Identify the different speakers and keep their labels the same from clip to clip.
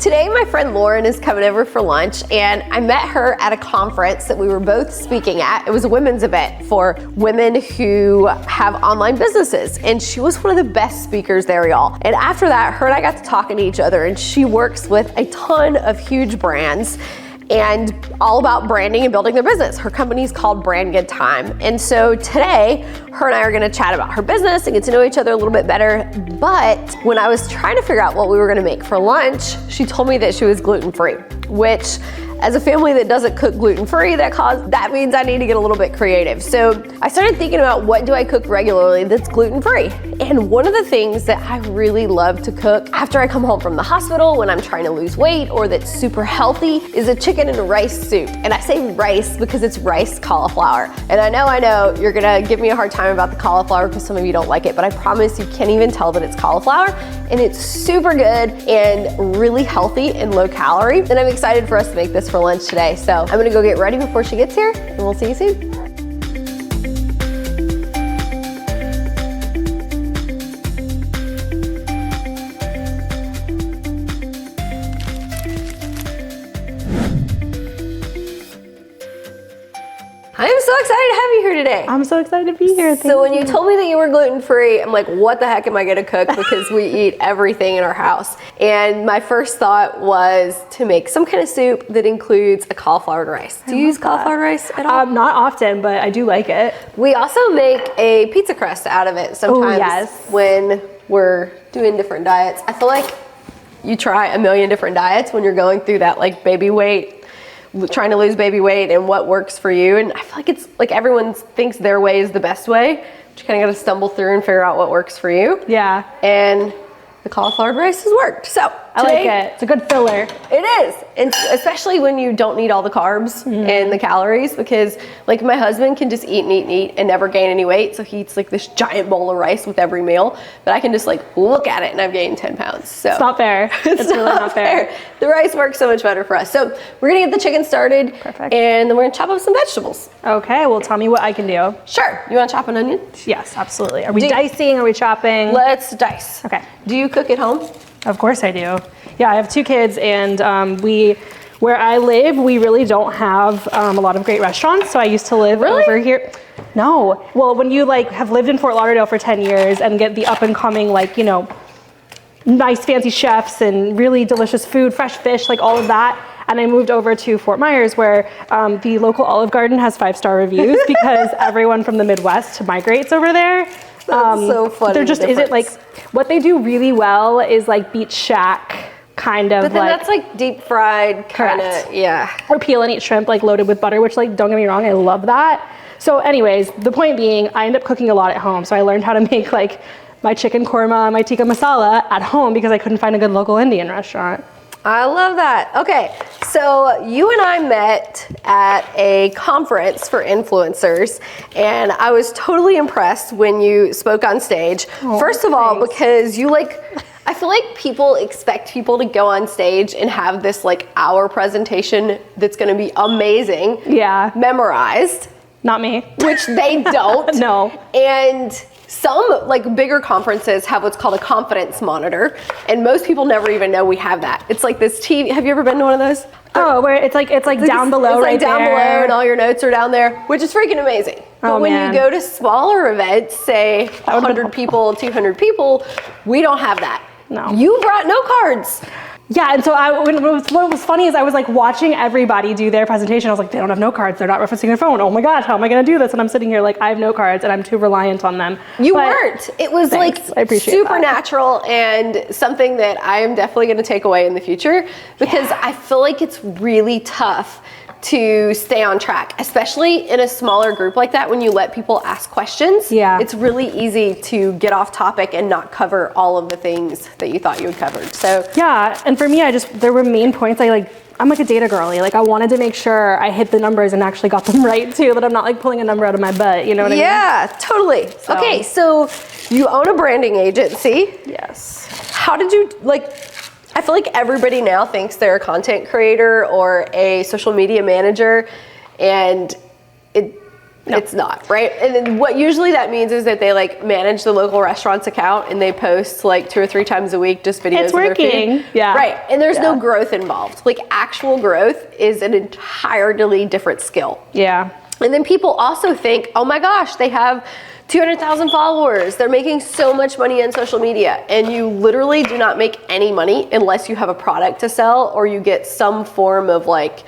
Speaker 1: Today, my friend Lauren is coming over for lunch, and I met her at a conference that we were both speaking at. It was a women's event for women who have online businesses, and she was one of the best speakers there, y'all. And after that, her and I got to talking to each other, and she works with a ton of huge brands and all about branding and building their business. Her company is called Brand Good Time. And so today, her and I are gonna chat about her business and get to know each other a little bit better. But when I was trying to figure out what we were gonna make for lunch, she told me that she was gluten-free, which as a family that doesn't cook gluten-free, that means I need to get a little bit creative. So I started thinking about what do I cook regularly that's gluten-free? And one of the things that I really love to cook after I come home from the hospital when I'm trying to lose weight or that's super healthy is a chicken and rice soup. And I say rice because it's rice cauliflower. And I know you're gonna give me a hard time about the cauliflower because some of you don't like it, but I promise you can't even tell that it's cauliflower. And it's super good and really healthy and low calorie. And I'm excited for us to make this for lunch today. So I'm gonna go get ready before she gets here, and we'll see you soon. I'm so excited to have you here today.
Speaker 2: I'm so excited to be here.
Speaker 1: So when you told me that you were gluten-free, I'm like, what the heck am I gonna cook? Because we eat everything in our house. And my first thought was to make some kind of soup that includes a cauliflower rice. Do you use cauliflower rice at all?
Speaker 2: Not often, but I do like it.
Speaker 1: We also make a pizza crust out of it sometimes when we're doing different diets. I feel like you try a million different diets when you're going through that like baby weight, trying to lose baby weight and what works for you. And I feel like it's like everyone thinks their way is the best way. But you kind of got to stumble through and figure out what works for you.
Speaker 2: Yeah.
Speaker 1: And the cauliflower rice has worked. So
Speaker 2: I like it. It's a good filler.
Speaker 1: It is. And especially when you don't need all the carbs and the calories, because like my husband can just eat and eat and eat and never gain any weight. So he eats like this giant bowl of rice with every meal, but I can just like look at it and I've gained 10 pounds. So
Speaker 2: it's not fair. It's really not fair.
Speaker 1: The rice works so much better for us. So we're gonna get the chicken started.
Speaker 2: Perfect.
Speaker 1: And then we're gonna chop up some vegetables.
Speaker 2: Okay, well tell me what I can do.
Speaker 1: Sure. You wanna chop an onion?
Speaker 2: Yes, absolutely. Are we dicing? Are we chopping?
Speaker 1: Let's dice.
Speaker 2: Okay.
Speaker 1: Do you cook at home?
Speaker 2: Of course I do. Yeah, I have 2 kids, and where I live, we really don't have a lot of great restaurants. So I used to live over here. No. Well, when you like have lived in Fort Lauderdale for 10 years and get the up and coming, like, you know, nice fancy chefs and really delicious food, fresh fish, like all of that. And I moved over to Fort Myers where the local Olive Garden has 5-star reviews because everyone from the Midwest migrates over there.
Speaker 1: That's so funny.
Speaker 2: There just isn't like, what they do really well is like Beach Shack kind of.
Speaker 1: But then that's like deep fried kind of, yeah.
Speaker 2: Or peel and eat shrimp like loaded with butter, which like, don't get me wrong, I love that. So anyways, the point being, I end up cooking a lot at home. So I learned how to make like my chicken korma, my tikka masala at home because I couldn't find a good local Indian restaurant.
Speaker 1: I love that. Okay, so you and I met at a conference for influencers, and I was totally impressed when you spoke on stage. First of all, because you I feel like people expect people to go on stage and have this like hour presentation that's gonna be amazing.
Speaker 2: Yeah.
Speaker 1: Memorized.
Speaker 2: Not me.
Speaker 1: Which they don't.
Speaker 2: No.
Speaker 1: And some like bigger conferences have what's called a confidence monitor, and most people never even know we have that. It's like this TV. Have you ever been to one of those?
Speaker 2: Oh, where it's like down below,
Speaker 1: it's
Speaker 2: right
Speaker 1: like down
Speaker 2: there.
Speaker 1: below, and all your notes are down there, which is freaking amazing. But when you go to smaller events, say 100 people, 200 people, we don't have that.
Speaker 2: No.
Speaker 1: You brought no cards.
Speaker 2: Yeah, and so what was funny is I was like watching everybody do their presentation. I was like, they don't have no cards. They're not referencing their phone. Oh my gosh, how am I gonna do this? And I'm sitting here like, I have no cards and I'm too reliant on them.
Speaker 1: You weren't. It was like super natural and something that I am definitely gonna take away in the future because I feel like it's really tough to stay on track, especially in a smaller group like that when you let people ask questions.
Speaker 2: Yeah.
Speaker 1: It's really easy to get off topic and not cover all of the things that you thought you had covered. So
Speaker 2: yeah, and for me, there were main points I'm like a data girly. Like I wanted to make sure I hit the numbers and actually got them right too, that I'm not like pulling a number out of my butt, you know what I mean?
Speaker 1: Yeah, totally. So. Okay, so you own a branding agency.
Speaker 2: Yes.
Speaker 1: How did you I feel like everybody now thinks they're a content creator or a social media manager, and
Speaker 2: No.
Speaker 1: It's not, right? And then what usually that means is that they like manage the local restaurant's account and they post like 2 or 3 times a week just videos
Speaker 2: It's
Speaker 1: of their
Speaker 2: working.
Speaker 1: food.
Speaker 2: Yeah.
Speaker 1: Right. And there's no growth involved. Like actual growth is an entirely different skill.
Speaker 2: Yeah.
Speaker 1: And then people also think, oh my gosh, they have 200,000 followers. They're making so much money on social media. And you literally do not make any money unless you have a product to sell or you get some form of like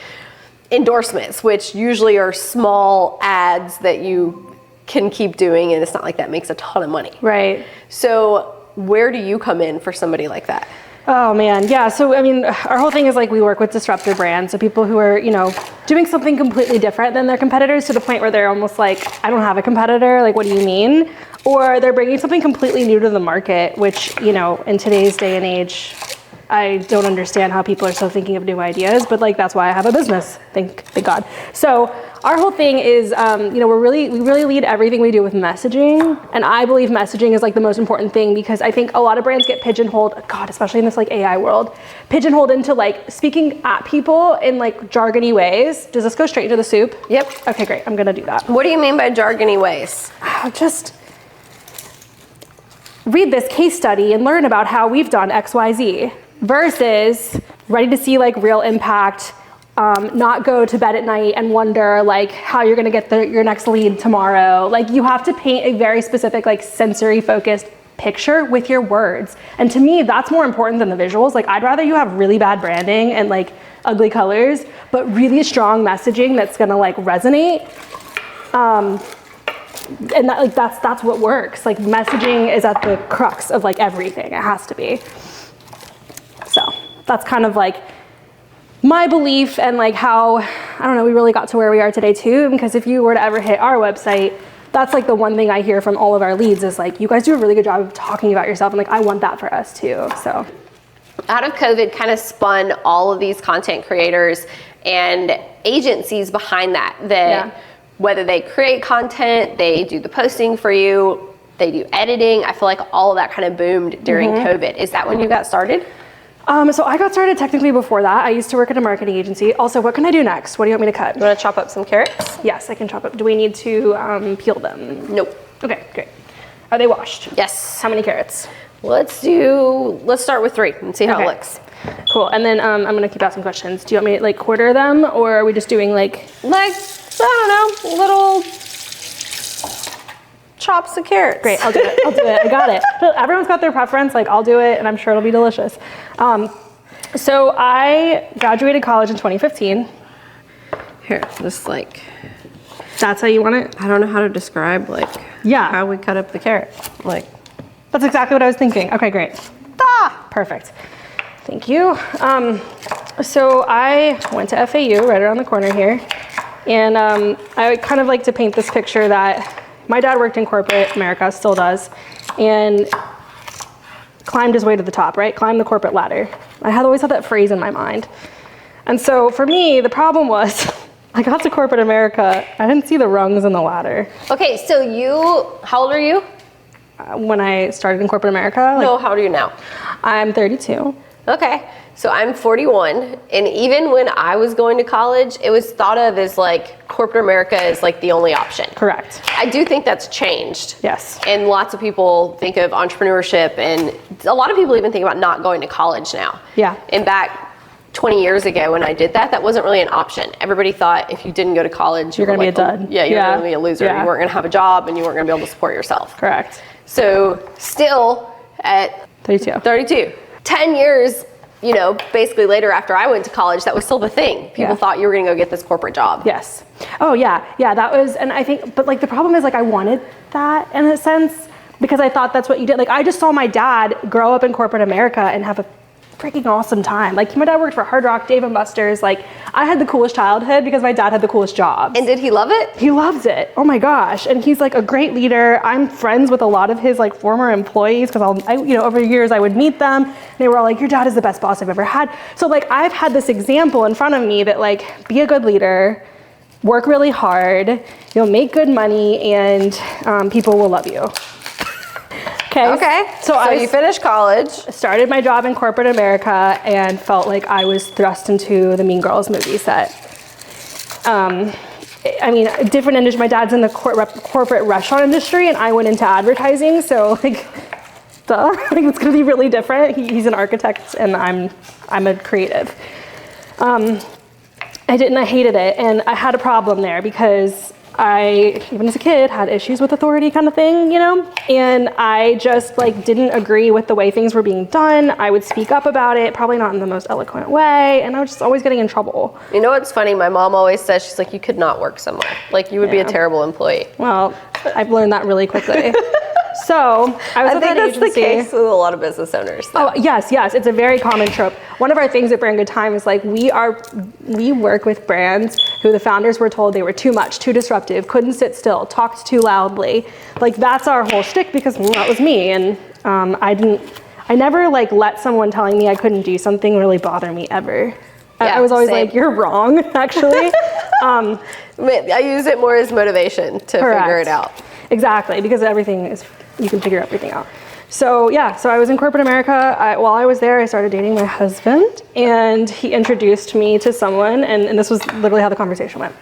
Speaker 1: endorsements, which usually are small ads that you can keep doing. And it's not like that makes a ton of money.
Speaker 2: Right.
Speaker 1: So where do you come in for somebody like that?
Speaker 2: Oh man, yeah. So I mean, our whole thing is like we work with disruptor brands, so people who are, you know, doing something completely different than their competitors to the point where they're almost like, I don't have a competitor, like what do you mean? Or they're bringing something completely new to the market, which, you know, in today's day and age, I don't understand how people are still thinking of new ideas, but like that's why I have a business, thank God. So our whole thing is, you know, we really lead everything we do with messaging, and I believe messaging is like the most important thing because I think a lot of brands get pigeonholed, God, especially in this like AI world, pigeonholed into like speaking at people in like jargony ways. Does this go straight into the soup?
Speaker 1: Yep.
Speaker 2: Okay, great. I'm gonna do that.
Speaker 1: What do you mean by jargony ways?
Speaker 2: Just read this case study and learn about how we've done X, Y, Z. Versus ready to see like real impact, not go to bed at night and wonder like how you're gonna get your next lead tomorrow. Like you have to paint a very specific like sensory focused picture with your words. And to me, that's more important than the visuals. Like I'd rather you have really bad branding and like ugly colors, but really strong messaging that's gonna like resonate. And that, like that's what works. Like messaging is at the crux of like everything. It has to be. So that's kind of like my belief and like how, I don't know, we really got to where we are today too, because if you were to ever hit our website, that's like the one thing I hear from all of our leads is like, you guys do a really good job of talking about yourself, and like, I want that for us too, so.
Speaker 1: Out of COVID kind of spun all of these content creators and agencies behind that whether they create content, they do the posting for you, they do editing, I feel like all of that kind of boomed during COVID. Is that when you got started?
Speaker 2: So I got started technically before that. I used to work at a marketing agency. Also, what can I do next? What do you want me to cut?
Speaker 1: You want to chop up some carrots?
Speaker 2: Yes, I can chop up. Do we need to peel them?
Speaker 1: Nope.
Speaker 2: Okay, great. Are they washed?
Speaker 1: Yes.
Speaker 2: How many carrots?
Speaker 1: Let's start with 3 and see how it looks.
Speaker 2: Cool, and then I'm gonna keep asking questions. Do you want me to like quarter them, or are we just doing like,
Speaker 1: I don't know, little chops of carrots.
Speaker 2: Great, I'll do it, I got it. Everyone's got their preference, like I'll do it and I'm sure it'll be delicious. So I graduated college in 2015.
Speaker 1: Here, just like.
Speaker 2: That's how you want it?
Speaker 1: I don't know how to describe like how we cut up the carrot. Like.
Speaker 2: That's exactly what I was thinking. Okay, great. Perfect. Thank you. So I went to FAU right around the corner here. And I kind of like to paint this picture that my dad worked in corporate America, still does, and climbed his way to the top, right? Climbed the corporate ladder. I had always had that phrase in my mind. And so for me, the problem was I got to corporate America, I didn't see the rungs in the ladder.
Speaker 1: Okay, so how old are you?
Speaker 2: When I started in corporate America?
Speaker 1: No, how old are you now?
Speaker 2: I'm 32.
Speaker 1: Okay, so I'm 41, and even when I was going to college, it was thought of as like corporate America is like the only option.
Speaker 2: Correct.
Speaker 1: I do think that's changed.
Speaker 2: Yes.
Speaker 1: And lots of people think of entrepreneurship, and a lot of people even think about not going to college now.
Speaker 2: Yeah.
Speaker 1: And back 20 years ago when I did that wasn't really an option. Everybody thought if you didn't go to college,
Speaker 2: you're gonna be a dud.
Speaker 1: Yeah, you're gonna be a loser.
Speaker 2: Yeah.
Speaker 1: You weren't gonna have a job, and you weren't gonna be able to support yourself.
Speaker 2: Correct.
Speaker 1: So still at 32, 10 years, you know, basically later after I went to college, that was still the thing. People thought you were gonna go get this corporate job.
Speaker 2: Yes. Oh yeah, that was, and I think, but like the problem is like I wanted that in a sense because I thought that's what you did. Like I just saw my dad grow up in corporate America and have a freaking awesome time. Like my dad worked for Hard Rock, Dave & Buster's. Like I had the coolest childhood because my dad had the coolest jobs.
Speaker 1: And did he love it?
Speaker 2: He loves it. Oh my gosh. And he's like a great leader. I'm friends with a lot of his like former employees because over the years I would meet them. And they were all like, your dad is the best boss I've ever had. So like I've had this example in front of me that like be a good leader, work really hard, you'll make good money, and people will love you. Okay. So
Speaker 1: you finished college.
Speaker 2: Started my job in corporate America and felt like I was thrust into the Mean Girls movie set. I mean, different industry. My dad's in the corporate restaurant industry, and I went into advertising. So like, like it's gonna be really different. He's an architect, and I'm a creative. I hated it, and I had a problem there because I, even as a kid, had issues with authority kind of thing, you know? And I just like didn't agree with the way things were being done. I would speak up about it, probably not in the most eloquent way, and I was just always getting in trouble.
Speaker 1: You know what's funny? My mom always says, she's like, you could not work somewhere. Like, you would be a terrible employee.
Speaker 2: Well, I've learned that really quickly. So I was at that agency.
Speaker 1: That's the case with a lot of business owners, though.
Speaker 2: Oh, yes. It's a very common trope. One of our things at Brand Good Time is like, we work with brands who the founders were told they were too much, too disruptive, couldn't sit still, talked too loudly. Like, that's our whole shtick, because that was me. And I never like let someone telling me I couldn't do something really bother me ever.
Speaker 1: Yeah,
Speaker 2: I was always
Speaker 1: same.
Speaker 2: like, you're wrong, actually.
Speaker 1: I use it more as motivation to figure it out.
Speaker 2: Exactly, because you can figure everything out. So yeah, so I was in corporate America. While I was there, I started dating my husband, and he introduced me to someone, and this was literally how the conversation went.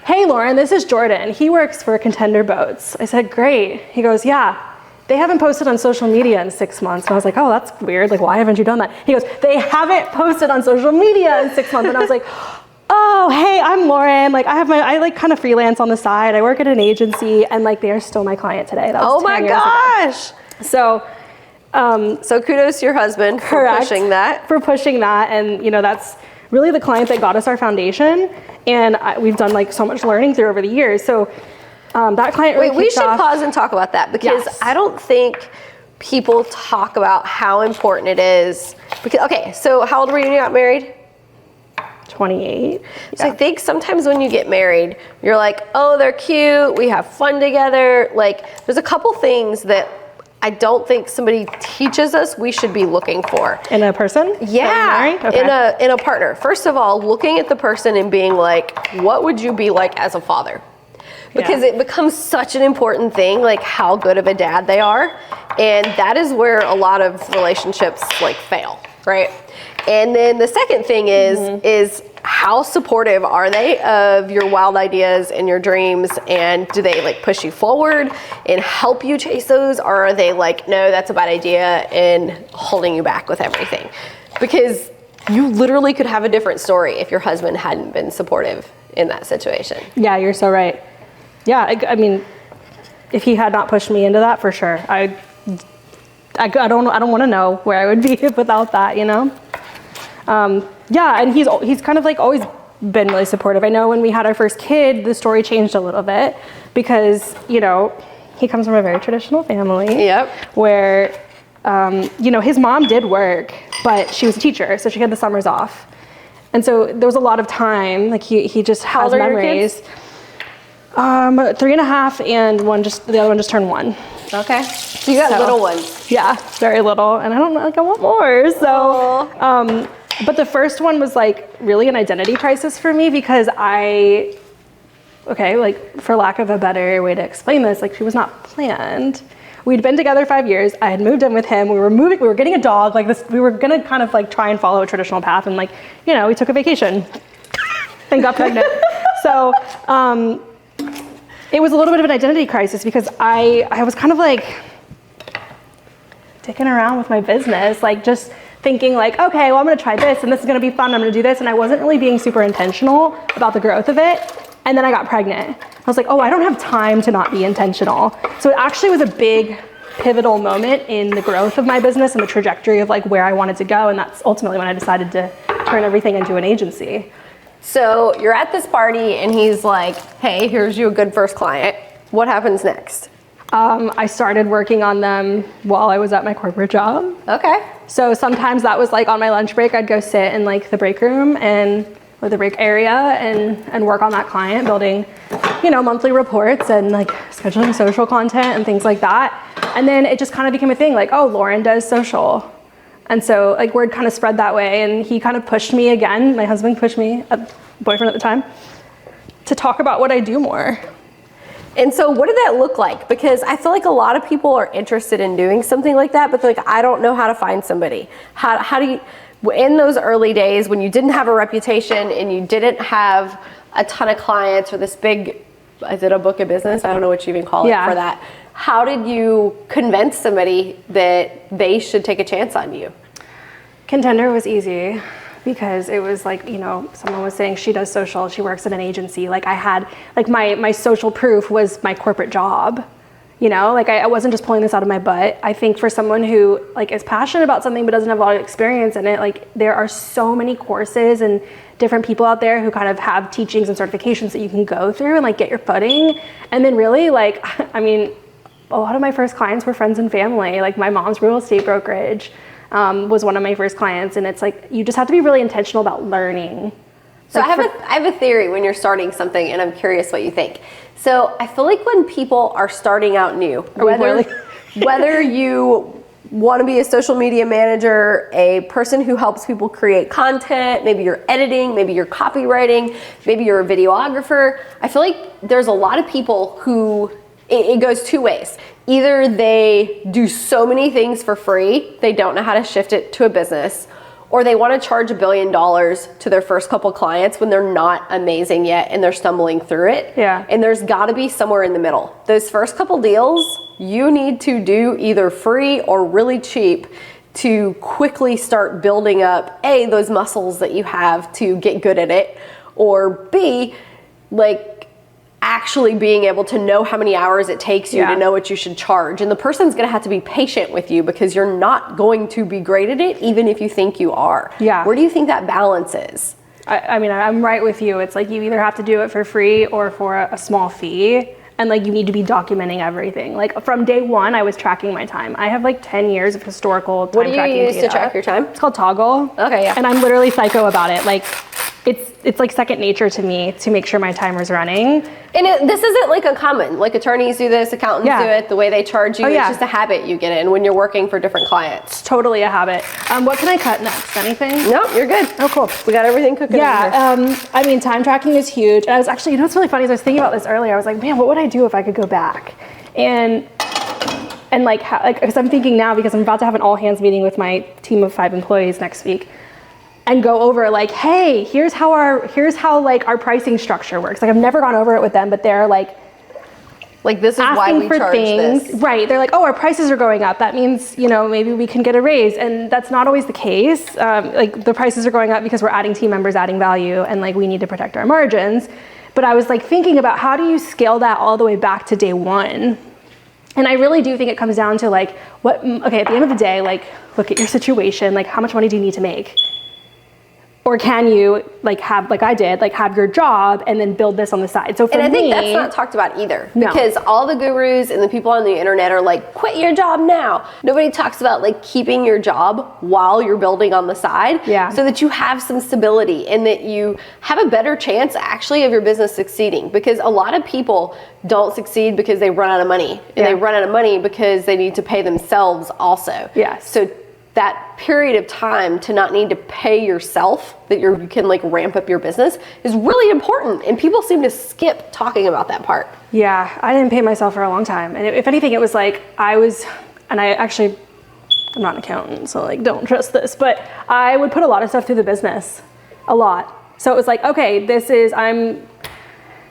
Speaker 2: Hey, Lauren, this is Jordan. He works for Contender Boats. I said, great. He goes, yeah, they haven't posted on social media in 6 months. And I was like, oh, that's weird. Like, why haven't you done that? He goes, they haven't posted on social media in 6 months. And I was like, oh, hey, I'm Lauren. Like, I like kind of freelance on the side. I work at an agency, and like, they're still my client today. That was 10 years ago. So
Speaker 1: kudos to your husband for pushing that.
Speaker 2: For pushing that, and you know, that's really the client that got us our foundation, and we've done like so much learning through over the years. So that client really
Speaker 1: we should pause and talk about that, because I don't think people talk about how important it is. Because, okay, so how old were you when you got married?
Speaker 2: 28.
Speaker 1: So I think sometimes when you get married, you're like, oh, they're cute, we have fun together. Like, there's a couple things that I don't think somebody teaches us we should be looking for.
Speaker 2: In a person?
Speaker 1: Yeah, okay. in a partner. First of all, looking at the person and being like, what would you be like as a father? Because it becomes such an important thing, like how good of a dad they are. And that is where a lot of relationships like fail, right? And then the second thing is how supportive are they of your wild ideas and your dreams, and do they like push you forward and help you chase those, or are they like, no, that's a bad idea, and holding you back with everything? Because you literally could have a different story if your husband hadn't been supportive in that situation.
Speaker 2: Yeah, you're so right. Yeah, I mean, if he had not pushed me into that, for sure, I don't want to know where I would be without that, you know? Yeah, and he's kind of like always been really supportive. I know when we had our first kid, the story changed a little bit, because, you know, he comes from a very traditional family. Yep. Where, you know, his mom did work, but she was a teacher, so she had the summers off. And so there was a lot of time, like he just has memories. 3.5, and the other one just turned 1.
Speaker 1: Okay. So you got little ones.
Speaker 2: Yeah, very little, and I don't know, like I want more. So, but the first one was like really an identity crisis for me, because like for lack of a better way to explain this, like she was not planned. We'd been together 5 years. I had moved in with him. We were getting a dog, like this. We were gonna kind of like try and follow a traditional path, and like, you know, we took a vacation and got pregnant. So, it was a little bit of an identity crisis, because I was kind of like dicking around with my business, like just thinking like, okay, well, I'm gonna try this, and this is gonna be fun, I'm gonna do this, and I wasn't really being super intentional about the growth of it. And then I got pregnant. I was like, oh, I don't have time to not be intentional. So it actually was a big pivotal moment in the growth of my business and the trajectory of like where I wanted to go, and that's ultimately when I decided to turn everything into an agency.
Speaker 1: So you're at this party, and he's like, hey, here's you a good first client. What happens next?
Speaker 2: I started working on them while I was at my corporate job.
Speaker 1: Okay.
Speaker 2: So sometimes that was like on my lunch break, I'd go sit in like the break room or the break area and work on that client, building, you know, monthly reports and like scheduling social content and things like that. And then it just kind of became a thing, like, oh, Lauren does social. And so like word kind of spread that way, and he kind of pushed me again, my husband pushed me, boyfriend at the time, to talk about what I do more.
Speaker 1: And so what did that look like? Because I feel like a lot of people are interested in doing something like that, but they're like, I don't know how to find somebody. How do you, in those early days when you didn't have a reputation and you didn't have a ton of clients or this big, is it a book of business? I don't know what you even call it for that. How did you convince somebody that they should take a chance on you?
Speaker 2: Contender was easy because it was like, you know, someone was saying she does social, she works at an agency. Like I had, like my social proof was my corporate job. You know, like I wasn't just pulling this out of my butt. I think for someone who like is passionate about something but doesn't have a lot of experience in it, like there are so many courses and different people out there who kind of have teachings and certifications that you can go through and like get your footing. And then really like, I mean, a lot of my first clients were friends and family. Like my mom's real estate brokerage was one of my first clients. And it's like, you just have to be really intentional about learning.
Speaker 1: So I have a theory when you're starting something, and I'm curious what you think. So I feel like when people are starting out new, whether you want to be a social media manager, a person who helps people create content, maybe you're editing, maybe you're copywriting, maybe you're a videographer, I feel like there's a lot of people who, it goes two ways. Either they do so many things for free, they don't know how to shift it to a business, or they want to charge $1 billion to their first couple clients when they're not amazing yet and they're stumbling through it.
Speaker 2: Yeah.
Speaker 1: And there's got to be somewhere in the middle. Those first couple deals, you need to do either free or really cheap to quickly start building up A, those muscles that you have to get good at it, or B, like actually being able to know how many hours it takes you to know what you should charge. And the person's going to have to be patient with you because you're not going to be great at it, even if you think you are.
Speaker 2: Yeah.
Speaker 1: Where do you think that balance is?
Speaker 2: I mean, I'm right with you. It's like you either have to do it for free or for a small fee. And like you need to be documenting everything. Like from day one, I was tracking my time. I have like 10 years of historical time tracking data.
Speaker 1: What do you use to track your time?
Speaker 2: It's called Toggle.
Speaker 1: Okay, yeah.
Speaker 2: And I'm literally psycho about it. Like it's like second nature to me to make sure my timer's running.
Speaker 1: And this isn't like uncommon. Like attorneys do this, accountants do it, the way they charge you. It's just a habit you get in when you're working for different clients.
Speaker 2: It's totally a habit. What can I cut next? Anything?
Speaker 1: No, you're good.
Speaker 2: Oh, cool.
Speaker 1: We got everything cooking over here.
Speaker 2: I mean, time tracking is huge. And I was actually, you know what's really funny is I was thinking about this earlier. I was like, man, what would I do if I could go back? And like, because I'm thinking now, because I'm about to have an all hands meeting with my team of 5 employees next week, and go over like, hey, here's how like our pricing structure works. Like I've never gone over it with them, but they're like
Speaker 1: this is why we charge
Speaker 2: things.
Speaker 1: This.
Speaker 2: Right, they're like, oh, our prices are going up. That means, you know, maybe we can get a raise. And that's not always the case. Like the prices are going up because we're adding team members, adding value, and like we need to protect our margins. But I was like thinking about how do you scale that all the way back to day one? And I really do think it comes down to like, at the end of the day, like look at your situation, like how much money do you need to make? Or can you like have, like I did, like have your job and then build this on the side? So for me,
Speaker 1: and I think that's not talked about either.
Speaker 2: No.
Speaker 1: Because all the gurus and the people on the internet are like, quit your job now. Nobody talks about like keeping your job while you're building on the side.
Speaker 2: Yeah.
Speaker 1: So that you have some stability and that you have a better chance actually of your business succeeding. Because a lot of people don't succeed because they run out of money. And they run out of money because they need to pay themselves also.
Speaker 2: Yes.
Speaker 1: So that period of time to not need to pay yourself, that you can like ramp up your business, is really important. And people seem to skip talking about that part.
Speaker 2: Yeah, I didn't pay myself for a long time. And if anything, it was like I'm not an accountant, so like don't trust this, but I would put a lot of stuff through the business, a lot. So it was like, okay, I'm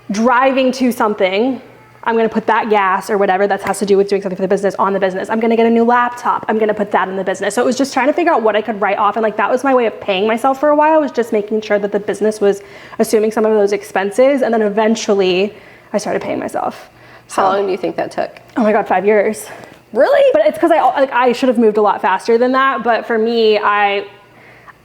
Speaker 2: driving to something. I'm going to put that gas or whatever that has to do with doing something for the business on the business. I'm going to get a new laptop. I'm going to put that in the business. So it was just trying to figure out what I could write off. And like, that was my way of paying myself for a while, was just making sure that the business was assuming some of those expenses. And then eventually I started paying myself. So,
Speaker 1: how long do you think that took?
Speaker 2: Oh my God, 5 years.
Speaker 1: Really?
Speaker 2: But it's because I should have moved a lot faster than that. But for me, I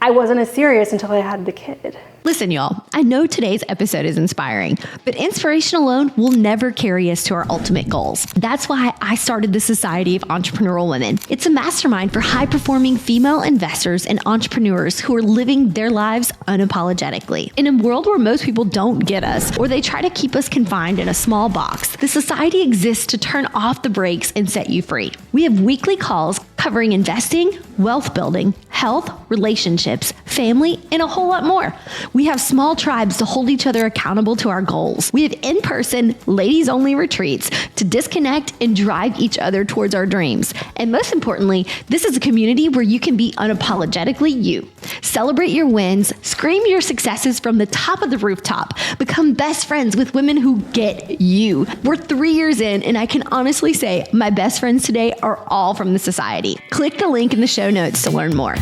Speaker 2: wasn't as serious until I had the kid.
Speaker 3: Listen, y'all, I know today's episode is inspiring, but inspiration alone will never carry us to our ultimate goals. That's why I started the Society of Entrepreneurial Women. It's a mastermind for high-performing female investors and entrepreneurs who are living their lives unapologetically. In a world where most people don't get us, or they try to keep us confined in a small box, the Society exists to turn off the brakes and set you free. We have weekly calls, covering investing, wealth building, health, relationships, family, and a whole lot more. We have small tribes to hold each other accountable to our goals. We have in-person, ladies-only retreats to disconnect and drive each other towards our dreams. And most importantly, this is a community where you can be unapologetically you. Celebrate your wins, scream your successes from the top of the rooftop, become best friends with women who get you. We're 3 years in, and I can honestly say my best friends today are all from the society. Click the link in the show notes to learn more.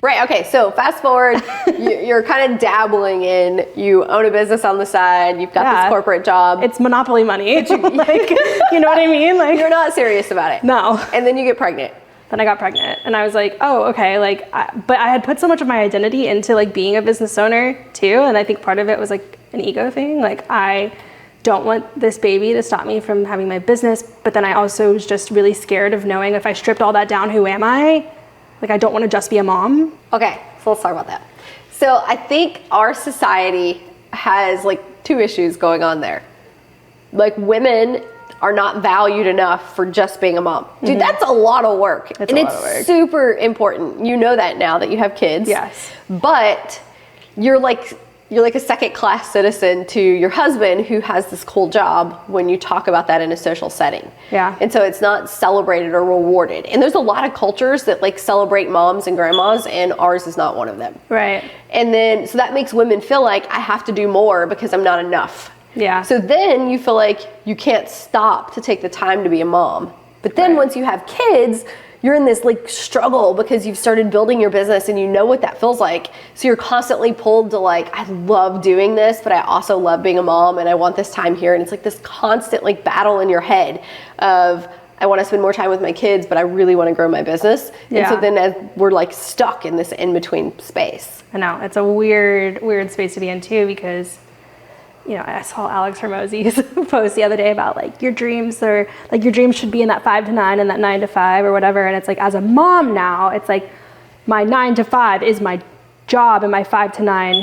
Speaker 1: Right, okay, so fast forward, you're kind of dabbling in, you own a business on the side, you've got this corporate job.
Speaker 2: It's monopoly money. Like, you know what I mean? Like,
Speaker 1: you're not serious about it.
Speaker 2: No.
Speaker 1: And then you get pregnant.
Speaker 2: Then I got pregnant and I was like, oh, okay. Like, but I had put so much of my identity into like being a business owner too. And I think part of it was like an ego thing. Like, I don't want this baby to stop me from having my business. But then I also was just really scared of knowing if I stripped all that down, who am I? Like, I don't want to just be a mom.
Speaker 1: Okay, so let's talk about that. So I think our society has like two issues going on there. Like, women are not valued enough for just being a mom. Dude, that's a lot of work. It's super important. You know that now that you have kids.
Speaker 2: Yes.
Speaker 1: But you're like a second class citizen to your husband who has this cool job when you talk about that in a social setting.
Speaker 2: Yeah.
Speaker 1: And so it's not celebrated or rewarded. And there's a lot of cultures that like celebrate moms and grandmas, and ours is not one of them.
Speaker 2: Right.
Speaker 1: And then, so that makes women feel like I have to do more because I'm not enough.
Speaker 2: Yeah.
Speaker 1: So then you feel like you can't stop to take the time to be a mom. But then once you have kids, you're in this like struggle because you've started building your business and you know what that feels like. So you're constantly pulled to like, I love doing this, but I also love being a mom and I want this time here. And it's like this constant like battle in your head of, I want to spend more time with my kids, but I really want to grow my business. And so then as we're like stuck in this in-between space.
Speaker 2: I know, it's a weird space to be in too, because you know, I saw Alex Hormozy's post the other day about like your dreams should be in that 5 to 9 and that 9 to 5 or whatever. And it's like, as a mom now, it's like my 9 to 5 is my job and my 5 to 9.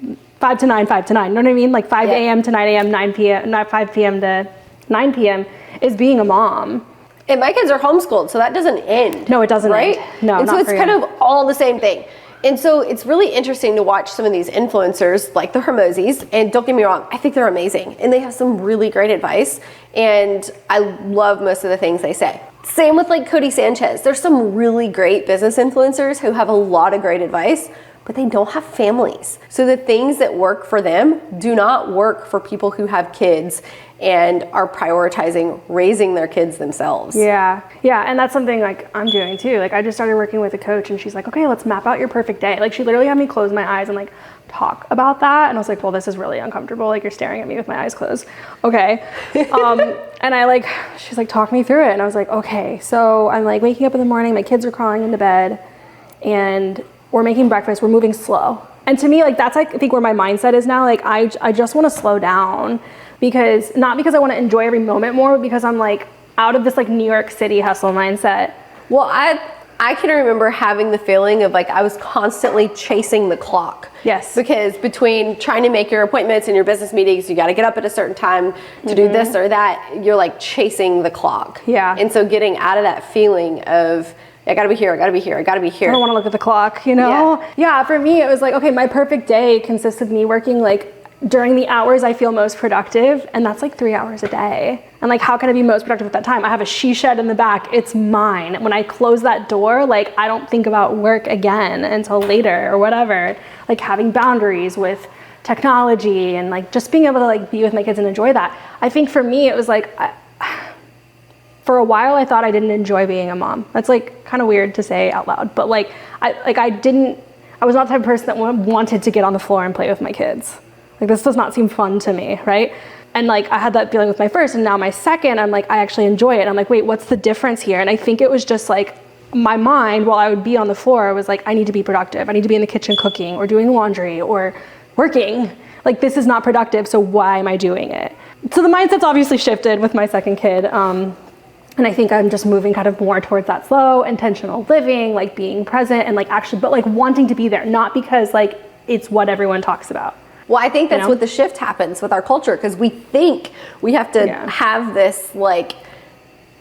Speaker 2: You know what I mean? Like 5 a.m. to 9 a.m., 9 p.m., not 5 p.m. to 9 p.m. is being a mom.
Speaker 1: And my kids are homeschooled, so that doesn't end.
Speaker 2: No, it doesn't
Speaker 1: right?
Speaker 2: end. No,
Speaker 1: and
Speaker 2: not
Speaker 1: so it's
Speaker 2: for
Speaker 1: kind
Speaker 2: you.
Speaker 1: of all the same thing. And so it's really interesting to watch some of these influencers like the Hormozys, and don't get me wrong, I think they're amazing and they have some really great advice and I love most of the things they say. Same with like Cody Sanchez. There's some really great business influencers who have a lot of great advice, but they don't have families. So the things that work for them do not work for people who have kids and are prioritizing raising their kids themselves.
Speaker 2: Yeah, and that's something like I'm doing too. Like, I just started working with a coach and she's like, okay, let's map out your perfect day. Like, she literally had me close my eyes and like talk about that. And I was like, well, this is really uncomfortable. Like, you're staring at me with my eyes closed. Okay. And she's like, talk me through it. And I was like, okay. So I'm like waking up in the morning, my kids are crawling into bed and we're making breakfast, we're moving slow. And to me, like, that's like, I think where my mindset is now. Like, I just want to slow down. Because, not because I want to enjoy every moment more, but because I'm like out of this like New York City hustle mindset.
Speaker 1: Well, I can remember having the feeling of like I was constantly chasing the clock.
Speaker 2: Yes.
Speaker 1: Because between trying to make your appointments and your business meetings, you got to get up at a certain time to do this or that, you're like chasing the clock.
Speaker 2: Yeah.
Speaker 1: And so getting out of that feeling of, I gotta be here, I gotta be here, I gotta be here.
Speaker 2: I don't want to look at the clock, you know? Yeah, for me, it was like, okay, my perfect day consists of me working like during the hours I feel most productive, and that's like 3 hours a day. And like, how can I be most productive at that time? I have a she shed in the back, it's mine. When I close that door, like, I don't think about work again until later or whatever. Like, having boundaries with technology and like just being able to like be with my kids and enjoy that. I think for me, it was like, for a while I thought I didn't enjoy being a mom. That's like kind of weird to say out loud, but like, I was not the type of person that wanted to get on the floor and play with my kids. Like, this does not seem fun to me, right? And like, I had that feeling with my first, and now my second, I'm like, I actually enjoy it. And I'm like, wait, what's the difference here? And I think it was just like, my mind, while I would be on the floor, was like, I need to be productive. I need to be in the kitchen cooking or doing laundry or working. Like, this is not productive, so why am I doing it? So the mindset's obviously shifted with my second kid. And I think I'm just moving kind of more towards that slow, intentional living, like being present and like actually, but like wanting to be there, not because like it's what everyone talks about.
Speaker 1: Well, I think that's what the shift happens with our culture, because we think we have to have this like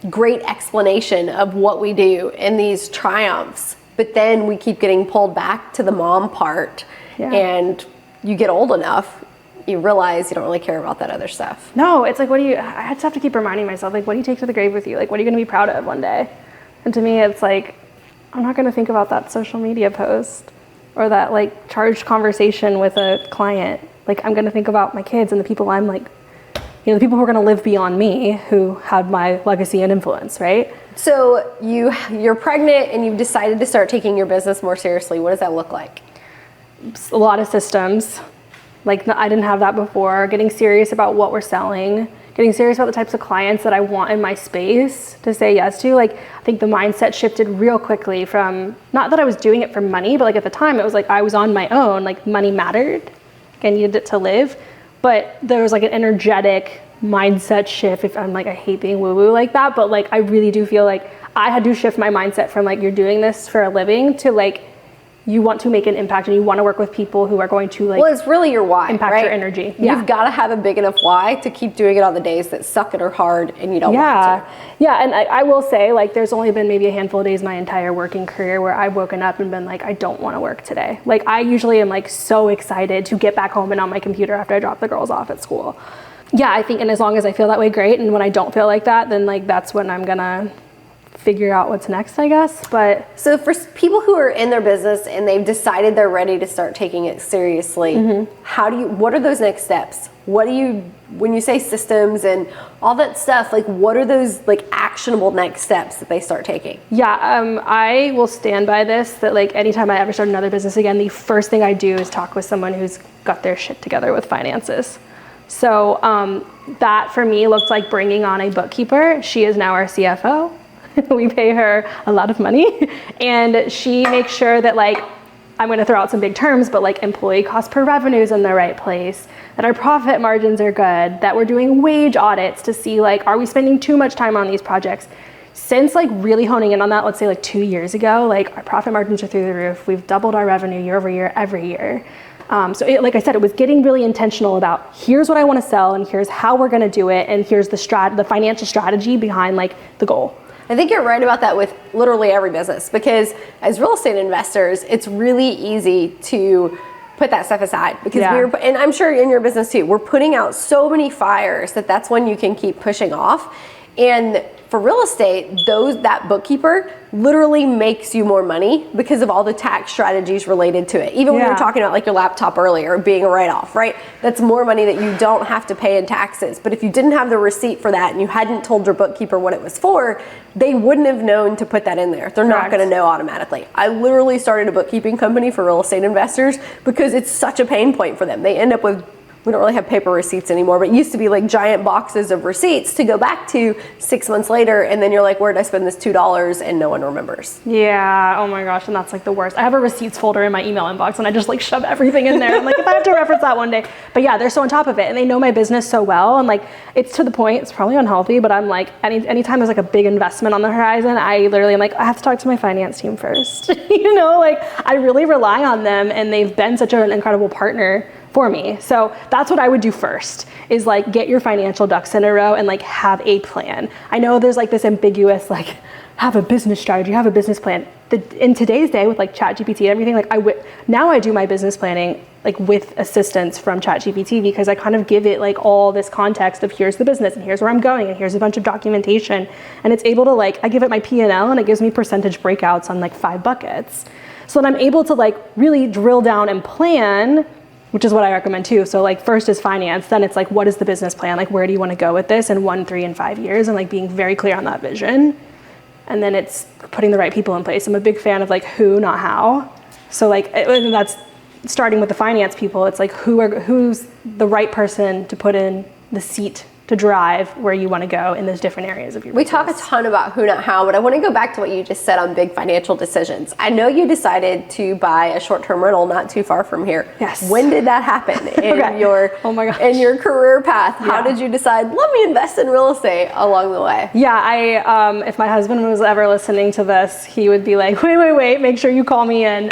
Speaker 1: great explanation of what we do and these triumphs, but then we keep getting pulled back to the mom part, and you get old enough, you realize you don't really care about that other stuff.
Speaker 2: No, it's like, I just have to keep reminding myself, like, what do you take to the grave with you? Like, what are you going to be proud of one day? And to me, it's like, I'm not going to think about that social media post or that like charged conversation with a client. Like, I'm going to think about my kids and the people I'm like, the people who are going to live beyond me, who had my legacy and influence, right?
Speaker 1: So you're pregnant and you've decided to start taking your business more seriously. What does that look like?
Speaker 2: A lot of systems. Like, I didn't have that before. Getting serious about what we're selling, getting serious about the types of clients that I want in my space to say yes to. Like, I think the mindset shifted real quickly from, not that I was doing it for money, but like at the time it was like I was on my own, like money mattered. Like, I needed it to live. But there was like an energetic mindset shift. If I'm like, I hate being woo-woo like that, but like I really do feel like I had to shift my mindset from like, you're doing this for a living to like, you want to make an impact and you want to work with people who are going to like,
Speaker 1: well, it's really your why,
Speaker 2: impact your energy.
Speaker 1: You've got to have a big enough why to keep doing it on the days that suck and are hard and you don't want to.
Speaker 2: Yeah, and I will say, like, there's only been maybe a handful of days my entire working career where I've woken up and been like, I don't want to work today. Like, I usually am like so excited to get back home and on my computer after I drop the girls off at school. Yeah, I think, and as long as I feel that way, great. And when I don't feel like that, then like that's when I'm gonna figure out what's next, I guess. But
Speaker 1: so for people who are in their business and they've decided they're ready to start taking it seriously, what are those next steps? When you say systems and all that stuff, like what are those like actionable next steps that they start taking?
Speaker 2: Yeah, I will stand by this, that like anytime I ever start another business again, the first thing I do is talk with someone who's got their shit together with finances. So that for me looked like bringing on a bookkeeper. She is now our CFO. We pay her a lot of money, and she makes sure that, like, I'm going to throw out some big terms, but like employee cost per revenue is in the right place, that our profit margins are good, that we're doing wage audits to see like, are we spending too much time on these projects? Since like really honing in on that, let's say like 2 years ago, like our profit margins are through the roof. We've doubled our revenue year over year, every year. Like I said, it was getting really intentional about here's what I want to sell and here's how we're going to do it. And here's the financial strategy behind like the goal.
Speaker 1: I think you're right about that with literally every business, because as real estate investors, it's really easy to put that stuff aside because and I'm sure in your business too, we're putting out so many fires that's when you can keep pushing off. And for real estate, that bookkeeper literally makes you more money because of all the tax strategies related to it. Even when we were talking about like your laptop earlier being a write-off, right? That's more money that you don't have to pay in taxes. But if you didn't have the receipt for that and you hadn't told your bookkeeper what it was for, they wouldn't have known to put that in there. They're not going to know automatically. I literally started a bookkeeping company for real estate investors because it's such a pain point for them. They end up with, we don't really have paper receipts anymore, but it used to be like giant boxes of receipts to go back to 6 months later, and then you're like, where did I spend this $2? And no one remembers.
Speaker 2: Yeah, oh my gosh, and that's like the worst. I have a receipts folder in my email inbox, and I just like shove everything in there. I'm like, if I have to reference that one day. But yeah, they're so on top of it, and they know my business so well, and like, it's to the point, it's probably unhealthy, but I'm like, anytime there's like a big investment on the horizon, I literally am like, I have to talk to my finance team first. Like I really rely on them, and they've been such an incredible partner for me. So that's what I would do first, is like get your financial ducks in a row and like have a plan. I know there's like this ambiguous, like have a business strategy, have a business plan. In today's day with like ChatGPT and everything, like now I do my business planning like with assistance from ChatGPT, because I kind of give it like all this context of here's the business and here's where I'm going and here's a bunch of documentation, and it's able to like, I give it my P&L and it gives me percentage breakouts on like 5 buckets. So that I'm able to like really drill down and plan, which is what I recommend too. So like first is finance, then it's like, what is the business plan? Like, where do you want to go with this in 1, 3, and 5 years? And like being very clear on that vision. And then it's putting the right people in place. I'm a big fan of like who, not how. So like, that's starting with the finance people. It's like, who's the right person to put in the seat to drive where you want to go in those different areas of your business.
Speaker 1: We talk a ton about who, not how, but I want to go back to what you just said on big financial decisions. I know you decided to buy a short-term rental not too far from here.
Speaker 2: Yes.
Speaker 1: When did that happen in your in your career path? How did you decide, let me invest in real estate along the way?
Speaker 2: Yeah, if my husband was ever listening to this, he would be like, wait, make sure you call me in.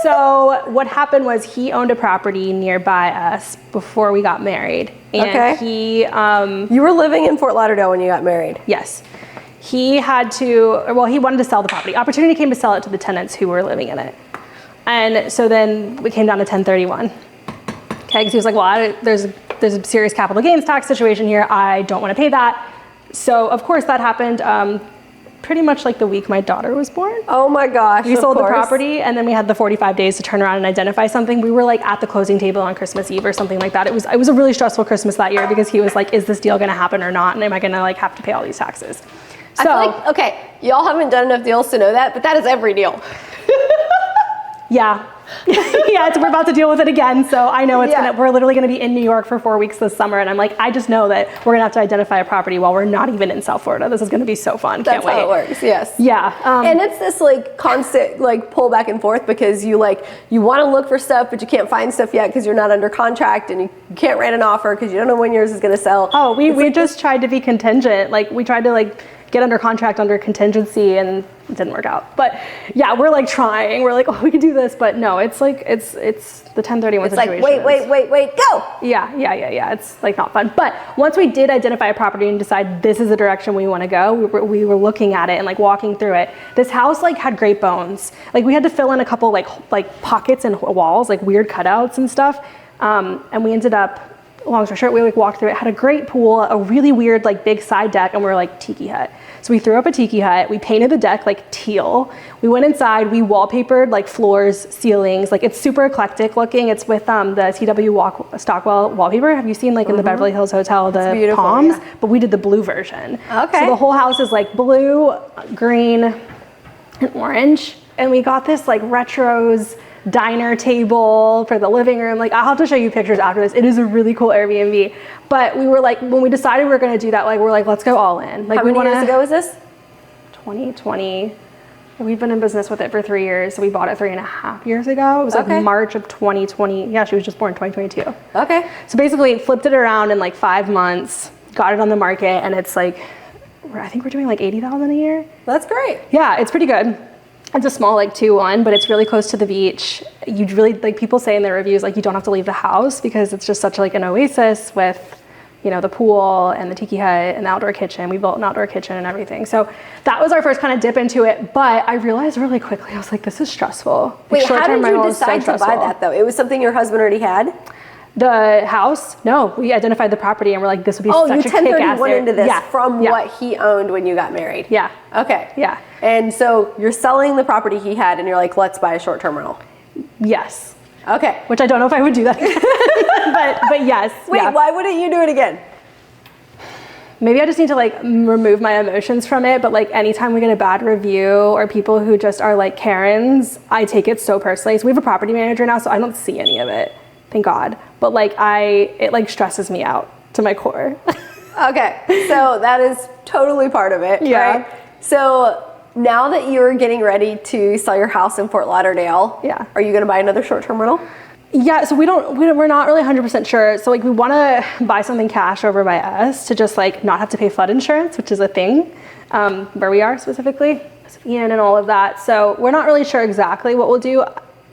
Speaker 2: So what happened was he owned a property nearby us before we got married. And he...
Speaker 1: You were living in Fort Lauderdale when you got married?
Speaker 2: Yes. He had to, well, he wanted to sell the property. Opportunity came to sell it to the tenants who were living in it. And so then we came down to 1031. Okay, because he was like, well, there's a serious capital gains tax situation here. I don't want to pay that. So of course that happened pretty much like the week my daughter was born.
Speaker 1: Oh my gosh,
Speaker 2: we sold the property, and then we had the 45 days to turn around and identify something. We were like at the closing table on Christmas Eve or something like that. It was a really stressful Christmas that year because he was like, is this deal gonna happen or not? And am I gonna like have to pay all these taxes? So,
Speaker 1: I feel like, okay, y'all haven't done enough deals to know that, but that is every deal.
Speaker 2: Yeah. Yeah, we're about to deal with it again. So I know we're literally gonna be in New York for 4 weeks this summer. And I'm like, I just know that we're gonna have to identify a property while we're not even in South Florida. This is gonna be so fun.
Speaker 1: Can't wait. That's how it works, yes.
Speaker 2: Yeah.
Speaker 1: And it's this like constant like pull back and forth because you wanna look for stuff, but you can't find stuff yet because you're not under contract and you can't write an offer because you don't know when yours is gonna sell.
Speaker 2: Oh, we just tried to be contingent. Like we tried to get under contract under contingency and it didn't work out. But yeah, we're like trying. We're like, oh, we can do this. But no, it's the 1031 situation.
Speaker 1: It's like, wait, go.
Speaker 2: Yeah. It's like not fun. But once we did identify a property and decide this is the direction we want to go, we were looking at it and like walking through it. This house like had great bones. Like we had to fill in a couple like pockets and walls, like weird cutouts and stuff. And we ended up, long story short, we like walked through it, had a great pool, a really weird like big side deck, and we were like tiki hut. So we threw up a tiki hut, we painted the deck like teal. We went inside, we wallpapered like floors, ceilings, like it's super eclectic looking. It's with the TW Stockwell wallpaper. Have you seen like in the Beverly Hills Hotel, the palms? Yeah. But we did the blue version.
Speaker 1: Okay.
Speaker 2: So the whole house is like blue, green, and orange. And we got this like retros diner table for the living room. Like I'll have to show you pictures after this. It is a really cool Airbnb. But we were like, when we decided we were gonna do that, like we're like, let's go all in. Like
Speaker 1: how many years ago was this?
Speaker 2: 2020. We've been in business with it for 3 years. So we bought it 3.5 years ago. It was like March of 2020. Yeah, she was just born 2022.
Speaker 1: Okay.
Speaker 2: So basically flipped it around in like 5 months, got it on the market, and it's like, I think we're doing like 80,000 a year.
Speaker 1: That's great.
Speaker 2: Yeah, it's pretty good. It's a small like 2-1, but it's really close to the beach. You really, like people say in their reviews, like you don't have to leave the house because it's just such like an oasis with, you know, the pool and the tiki hut and the outdoor kitchen. We built an outdoor kitchen and everything. So that was our first kind of dip into it. But I realized really quickly, I was like, this is stressful.
Speaker 1: Wait, how did you decide to buy that though? It was something your husband already had?
Speaker 2: The house? No, we identified the property and we're like, this would be such a kick-ass.
Speaker 1: Oh, you 1031 into this from
Speaker 2: Yeah.
Speaker 1: what he owned when you got married?
Speaker 2: Yeah.
Speaker 1: Okay.
Speaker 2: Yeah.
Speaker 1: And so you're selling the property he had and you're like, let's buy a short-term rental.
Speaker 2: Yes.
Speaker 1: Okay.
Speaker 2: Which I don't know if I would do that again. but yes.
Speaker 1: Wait, why wouldn't you do it again?
Speaker 2: Maybe I just need to like remove my emotions from it, but like anytime we get a bad review or people who just are like Karens, I take it so personally. So we have a property manager now, so I don't see any of it. Thank God. But like it like stresses me out to my core.
Speaker 1: Okay, so that is totally part of it,
Speaker 2: Yeah.
Speaker 1: right? So now that you're getting ready to sell your house in Fort Lauderdale,
Speaker 2: Yeah.
Speaker 1: are you gonna buy another short-term rental?
Speaker 2: Yeah, so we're not really 100% sure. So like we want to buy something cash over by us to just like not have to pay flood insurance, which is a thing where we are specifically, Ian and all of that. So we're not really sure exactly what we'll do.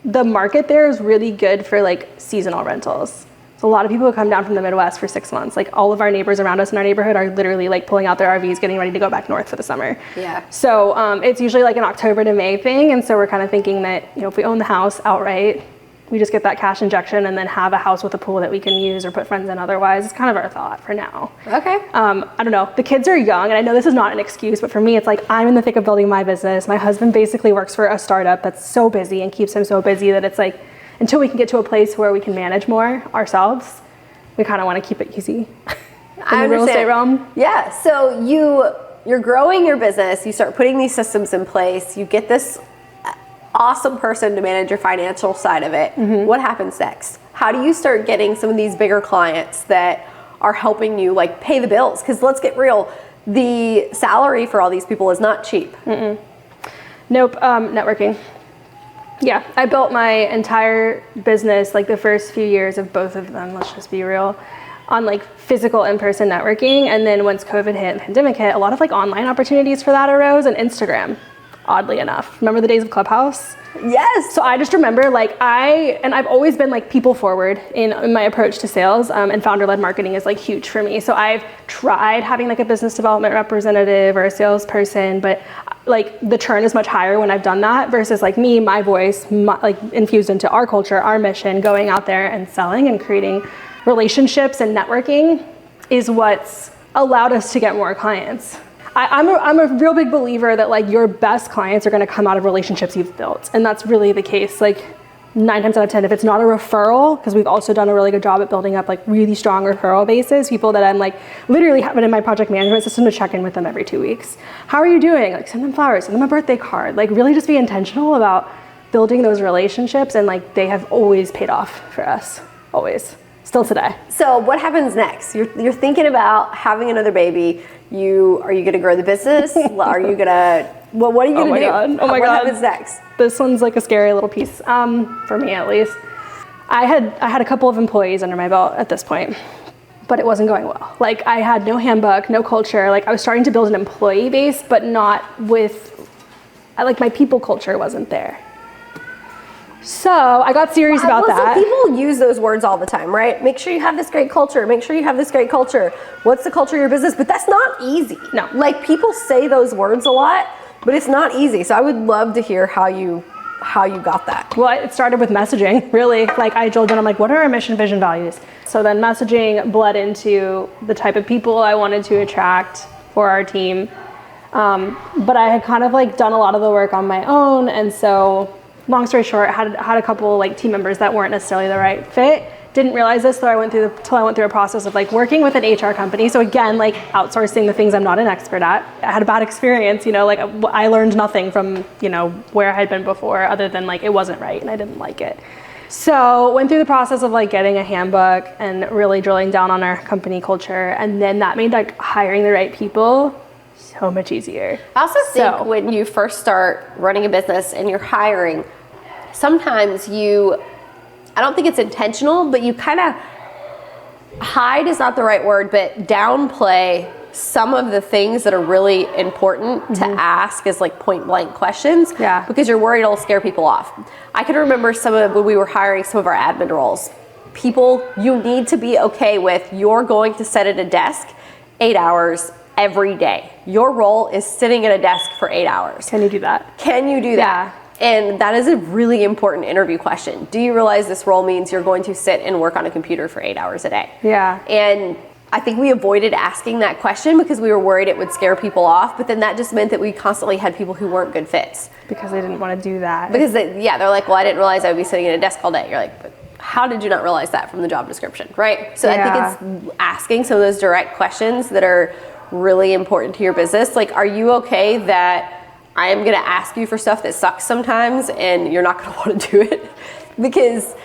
Speaker 2: The market there is really good for like seasonal rentals. So a lot of people who come down from the Midwest for 6 months, like all of our neighbors around us in our neighborhood are literally like pulling out their RVs, getting ready to go back north for the summer.
Speaker 1: Yeah.
Speaker 2: So it's usually like an October to May thing. And so we're kind of thinking that, you know, if we own the house outright, we just get that cash injection and then have a house with a pool that we can use or put friends in otherwise. It's kind of our thought for now.
Speaker 1: Okay.
Speaker 2: I don't know. The kids are young, and I know this is not an excuse, but for me, it's like I'm in the thick of building my business. My husband basically works for a startup that's so busy and keeps him so busy that it's like, until we can get to a place where we can manage more ourselves, we kind of want to keep it easy in the real estate realm.
Speaker 1: Yeah, so you're growing your business, you start putting these systems in place, you get this awesome person to manage your financial side of it. Mm-hmm. What happens next? How do you start getting some of these bigger clients that are helping you like pay the bills? Because let's get real, the salary for all these people is not cheap.
Speaker 2: Mm-mm. Nope, networking. Yeah, I built my entire business, like the first few years of both of them, let's just be real, on like physical in-person networking. And then once COVID hit and pandemic hit, a lot of like online opportunities for that arose, and Instagram oddly enough. Remember the days of Clubhouse?
Speaker 1: Yes.
Speaker 2: So I just remember like I've always been like people forward in my approach to sales, and founder-led marketing is like huge for me. So I've tried having like a business development representative or a salesperson, but like the churn is much higher when I've done that versus like me, my voice, like infused into our culture, our mission, going out there and selling and creating relationships and networking is what's allowed us to get more clients. I'm a real big believer that like your best clients are going to come out of relationships you've built. And that's really the case. Like 9 times out of 10, if it's not a referral, because we've also done a really good job at building up like really strong referral bases, people that I'm like literally having in my project management system to check in with them every 2 weeks. How are you doing? Like send them flowers, send them a birthday card, like really just be intentional about building those relationships. And like they have always paid off for us, always. Still today.
Speaker 1: So what happens next? You're thinking about having another baby. Are you going to grow the business? Are you going to, well, what are you going to do?
Speaker 2: Oh my God.
Speaker 1: What happens next?
Speaker 2: This one's like a scary little piece, for me at least. I had a couple of employees under my belt at this point, but it wasn't going well. Like I had no handbook, no culture. Like I was starting to build an employee base, but not with, like my people culture wasn't there. So I got serious about that.
Speaker 1: So people use those words all the time, right? Make sure you have this great culture. Make sure you have this great culture. What's the culture of your business? But that's not easy.
Speaker 2: No.
Speaker 1: Like people say those words a lot, but it's not easy. So I would love to hear how you got that.
Speaker 2: Well, it started with messaging, really. Like I drilled in, I'm like, what are our mission, vision, values? So then messaging bled into the type of people I wanted to attract for our team. But I had kind of like done a lot of the work on my own. And so long story short, I had a couple like team members that weren't necessarily the right fit. Didn't realize this till I went through a process of like working with an HR company. So again, like outsourcing the things I'm not an expert at. I had a bad experience, like I learned nothing from, where I had been before other than like it wasn't right and I didn't like it. So went through the process of like getting a handbook and really drilling down on our company culture. And then that made like hiring the right people so much easier.
Speaker 1: I also think when you first start running a business and you're hiring, sometimes I don't think it's intentional, but you kind of hide is not the right word, but downplay some of the things that are really important to ask as like point blank questions.
Speaker 2: Yeah.
Speaker 1: Because you're worried it'll scare people off. I can remember when we were hiring some of our admin roles, people you need to be okay with, you're going to sit at a desk 8 hours every day. Your role is sitting at a desk for 8 hours.
Speaker 2: Can you do that?
Speaker 1: Can you do that? And that is a really important interview question. Do you realize this role means you're going to sit and work on a computer for 8 hours a day?
Speaker 2: Yeah.
Speaker 1: And I think we avoided asking that question because we were worried it would scare people off, but then that just meant that we constantly had people who weren't good fits.
Speaker 2: Because they didn't want to do that.
Speaker 1: Because they're like, well, I didn't realize I would be sitting at a desk all day. You're like, but how did you not realize that from the job description, right? So I think it's asking some of those direct questions that are really important to your business. Like, are you okay that I am going to ask you for stuff that sucks sometimes and you're not going to want to do it? Because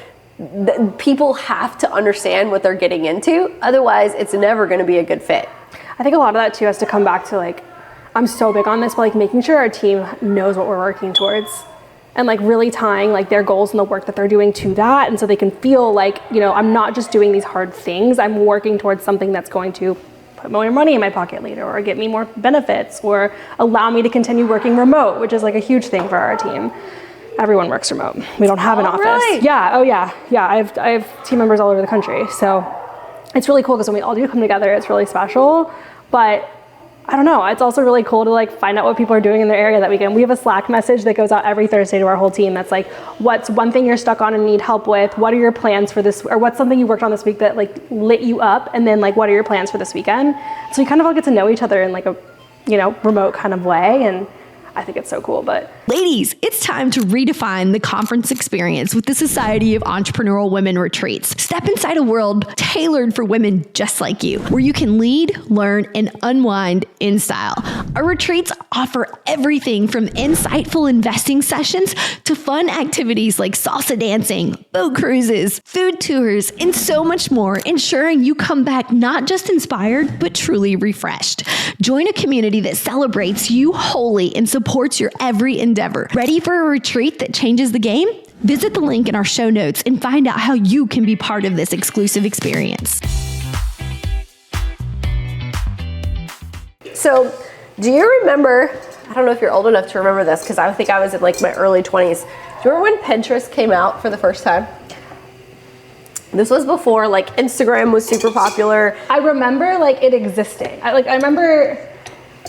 Speaker 1: people have to understand what they're getting into. Otherwise, it's never going to be a good fit.
Speaker 2: I think a lot of that too has to come back to like, I'm so big on this, but like making sure our team knows what we're working towards and like really tying like their goals and the work that they're doing to that. And so they can feel like, I'm not just doing these hard things. I'm working towards something that's going to put more money in my pocket later or get me more benefits or allow me to continue working remote, which is like a huge thing for our team. Everyone works remote. We don't have an office.
Speaker 1: Really?
Speaker 2: Yeah. Oh yeah. Yeah. I have team members all over the country. So it's really cool because when we all do come together, it's really special. But I don't know. It's also really cool to like find out what people are doing in their area that weekend. We have a Slack message that goes out every Thursday to our whole team. That's like, what's one thing you're stuck on and need help with? What are your plans for this? Or what's something you worked on this week that like lit you up? And then like, what are your plans for this weekend? So we kind of all get to know each other in like a, remote kind of way. And I think it's so cool, but.
Speaker 3: Ladies, it's time to redefine the conference experience with the Society of Entrepreneurial Women Retreats. Step inside a world tailored for women just like you, where you can lead, learn, and unwind in style. Our retreats offer everything from insightful investing sessions to fun activities like salsa dancing, boat cruises, food tours, and so much more, ensuring you come back not just inspired, but truly refreshed. Join a community that celebrates you wholly and supports your every endeavor. Ready for a retreat that changes the game? Visit the link in our show notes and find out how you can be part of this exclusive experience.
Speaker 1: So, do you remember I don't know if you're old enough to remember this, because I think I was in like my early 20s. Do you remember when Pinterest came out for the first time? This was before like Instagram was super popular.
Speaker 2: I remember like it existing. I remember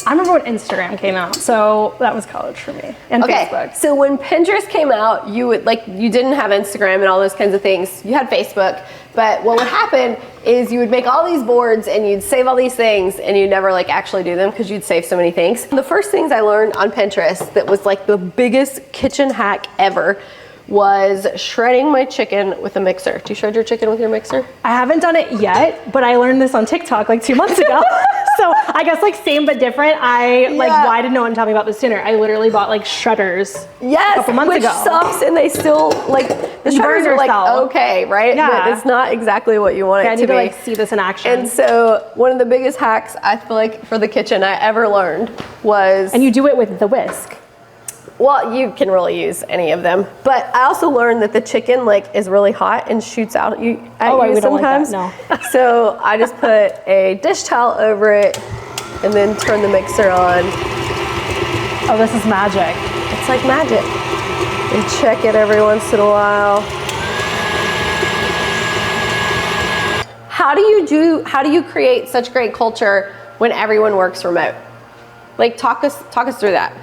Speaker 2: when Instagram came out, so that was college for me, and Facebook.
Speaker 1: So when Pinterest came out, you didn't have Instagram and all those kinds of things. You had Facebook, but what would happen is you would make all these boards and you'd save all these things and you'd never like actually do them because you'd save so many things. The first things I learned on Pinterest that was like the biggest kitchen hack ever was shredding my chicken with a mixer. Do you shred your chicken with your mixer?
Speaker 2: I haven't done it yet, but I learned this on TikTok like 2 months ago. So I guess like same but different. Why did no one tell me about this sooner? I literally bought like shredders a couple months ago.
Speaker 1: Which sucks, and they still like the shredders are like okay, right?
Speaker 2: Yeah.
Speaker 1: But it's not exactly what you want it to be.
Speaker 2: I need to like see this in action.
Speaker 1: And so one of the biggest hacks I feel like for the kitchen I ever learned was,
Speaker 2: and you do it with the whisk.
Speaker 1: Well, you can really use any of them, but I also learned that the chicken like is really hot and shoots out at you sometimes.
Speaker 2: Don't like that, no.
Speaker 1: So I just put a dish towel over it and then turn the mixer on.
Speaker 2: Oh, this is magic.
Speaker 1: It's like magic. And check it every once in a while. How do you create such great culture when everyone works remote? Like talk us through that.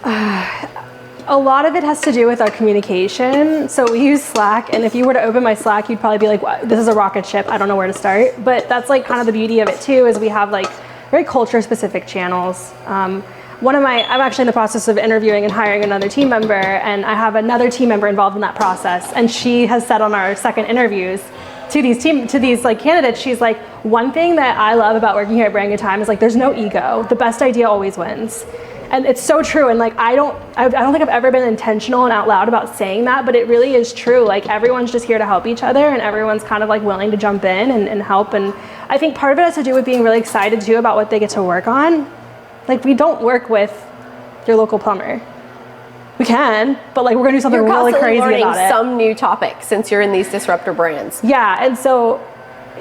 Speaker 2: A lot of it has to do with our communication. So we use Slack, and if you were to open my Slack, you'd probably be like, wow, this is a rocket ship. I don't know where to start. But that's like kind of the beauty of it too, is we have like very culture specific channels. I'm actually in the process of interviewing and hiring another team member, and I have another team member involved in that process. And she has said on our second interviews to these like candidates, she's like, one thing that I love about working here at Brand Good Time is like, there's no ego. The best idea always wins. And it's so true, and like I don't think I've ever been intentional and out loud about saying that, but it really is true. Like everyone's just here to help each other, and everyone's kind of like willing to jump in and help. And I think part of it has to do with being really excited too about what they get to work on. Like we don't work with your local plumber. We can, but like we're gonna do something really crazy about it.
Speaker 1: You're constantly learning some new topic since you're in these disruptor brands.
Speaker 2: Yeah, and so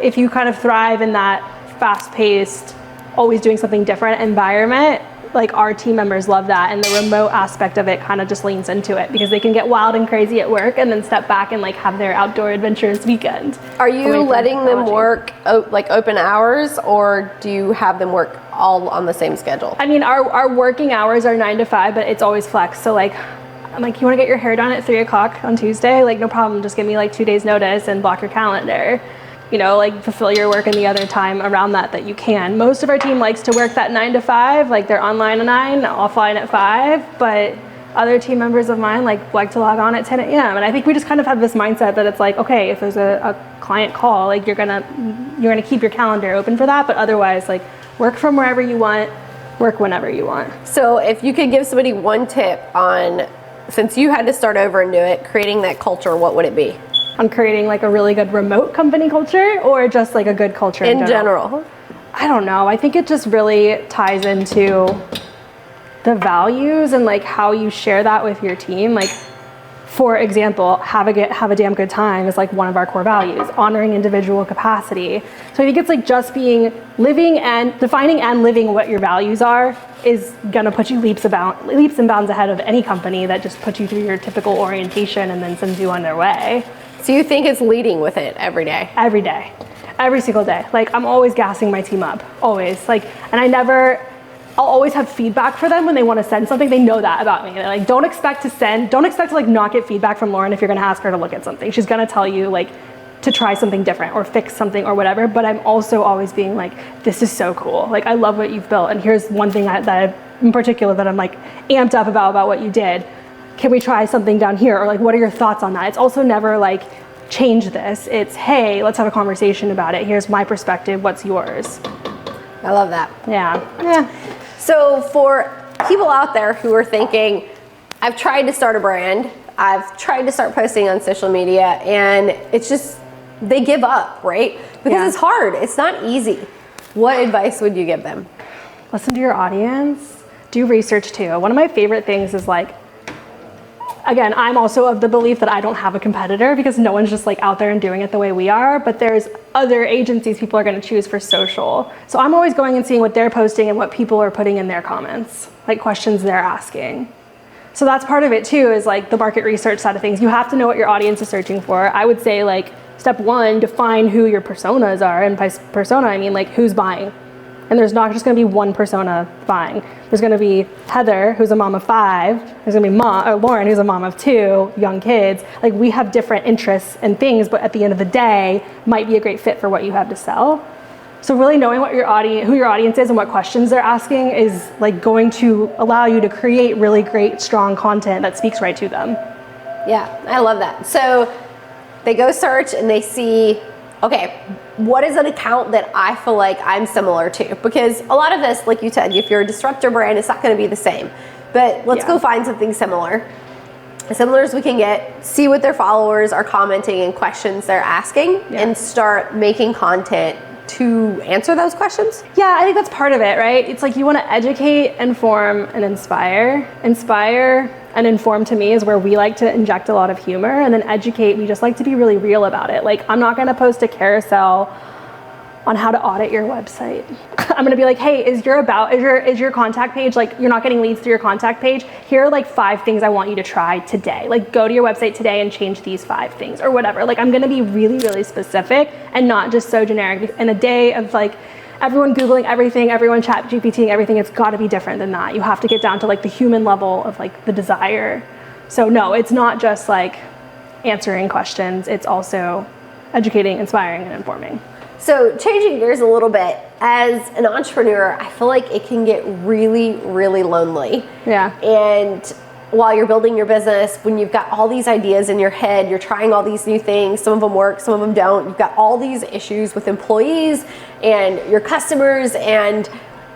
Speaker 2: if you kind of thrive in that fast-paced, always doing something different environment, like our team members love that, and the remote aspect of it kind of just leans into it because they can get wild and crazy at work and then step back and like have their outdoor adventurous weekend.
Speaker 1: Are you letting them work like open hours, or do you have them work all on the same schedule?
Speaker 2: I mean, our working hours are 9 to 5, but it's always flex. So like, I'm like, you want to get your hair done at 3 o'clock on Tuesday? Like, no problem. Just give me like 2 days notice and block your calendar. You know, like fulfill your work in the other time around that you can. Most of our team likes to work that 9 to 5, like they're online at 9, offline at 5, but other team members of mine like to log on at 10 a.m. And I think we just kind of have this mindset that it's like, okay, if there's a client call, like you're gonna keep your calendar open for that, but otherwise like work from wherever you want, work whenever you want.
Speaker 1: So if you could give somebody one tip on, since you had to start over and do it, creating that culture, what would it be?
Speaker 2: On creating like a really good remote company culture, or just like a good culture in general? I don't know. I think it just really ties into the values and like how you share that with your team. Like, for example, have a damn good time is like one of our core values, honoring individual capacity. So I think it's like just defining and living what your values are is gonna put you leaps and bounds ahead of any company that just puts you through your typical orientation and then sends you on their way.
Speaker 1: So you think it's leading with it every day?
Speaker 2: Every day, every single day. Like I'm always gassing my team up, always. Like, and I'll always have feedback for them when they want to send something. They know that about me. They're like, don't expect to like not get feedback from Lauren if you're gonna ask her to look at something. She's gonna tell you like to try something different or fix something or whatever. But I'm also always being like, this is so cool. Like I love what you've built, and here's one thing that in particular that I'm like amped up about what you did. Can we try something down here? Or like, what are your thoughts on that? It's also never like, change this. It's, hey, let's have a conversation about it. Here's my perspective. What's yours?
Speaker 1: I love that.
Speaker 2: Yeah.
Speaker 1: So for people out there who are thinking, I've tried to start a brand, I've tried to start posting on social media, and it's just, they give up, right? Because it's hard. It's not easy. What advice would you give them?
Speaker 2: Listen to your audience. Do research too. One of my favorite things is like, again, I'm also of the belief that I don't have a competitor because no one's just like out there and doing it the way we are, but there's other agencies people are going to choose for social. So I'm always going and seeing what they're posting and what people are putting in their comments, like questions they're asking. So that's part of it too, is like the market research side of things. You have to know what your audience is searching for. I would say like step one, define who your personas are. And by persona, I mean like who's buying. And there's not just going to be one persona buying. There's going to be Heather, who's a mom of 5. There's going to be Lauren, who's a mom of 2, young kids. Like we have different interests and things, but at the end of the day, might be a great fit for what you have to sell. So really knowing what your audience, who your audience is and what questions they're asking is like going to allow you to create really great, strong content that speaks right to them.
Speaker 1: Yeah, I love that. So they go search and they see, okay, what is an account that I feel like I'm similar to? Because a lot of this, like you said, if you're a disruptor brand, it's not going to be the same. But let's go find something similar. As similar as we can get, see what their followers are commenting and questions they're asking, and start making content to answer those questions?
Speaker 2: Yeah, I think that's part of it, right? It's like you want to educate, inform, and inspire. Inspire and inform to me is where we like to inject a lot of humor, and then educate, we just like to be really real about it. Like I'm not going to post a carousel on how to audit your website. I'm going to be like, hey, is your contact page, like you're not getting leads through your contact page? Here are like 5 things I want you to try today. Like go to your website today and change these 5 things or whatever. Like I'm going to be really, really specific and not just so generic. In a day of like everyone Googling everything, everyone chat GPTing everything, it's got to be different than that. You have to get down to like the human level of like the desire. So no, it's not just like answering questions. It's also educating, inspiring, and informing.
Speaker 1: So changing gears a little bit, as an entrepreneur, I feel like it can get really, really lonely.
Speaker 2: Yeah.
Speaker 1: And while you're building your business, when you've got all these ideas in your head, you're trying all these new things, some of them work, some of them don't. You've got all these issues with employees and your customers, and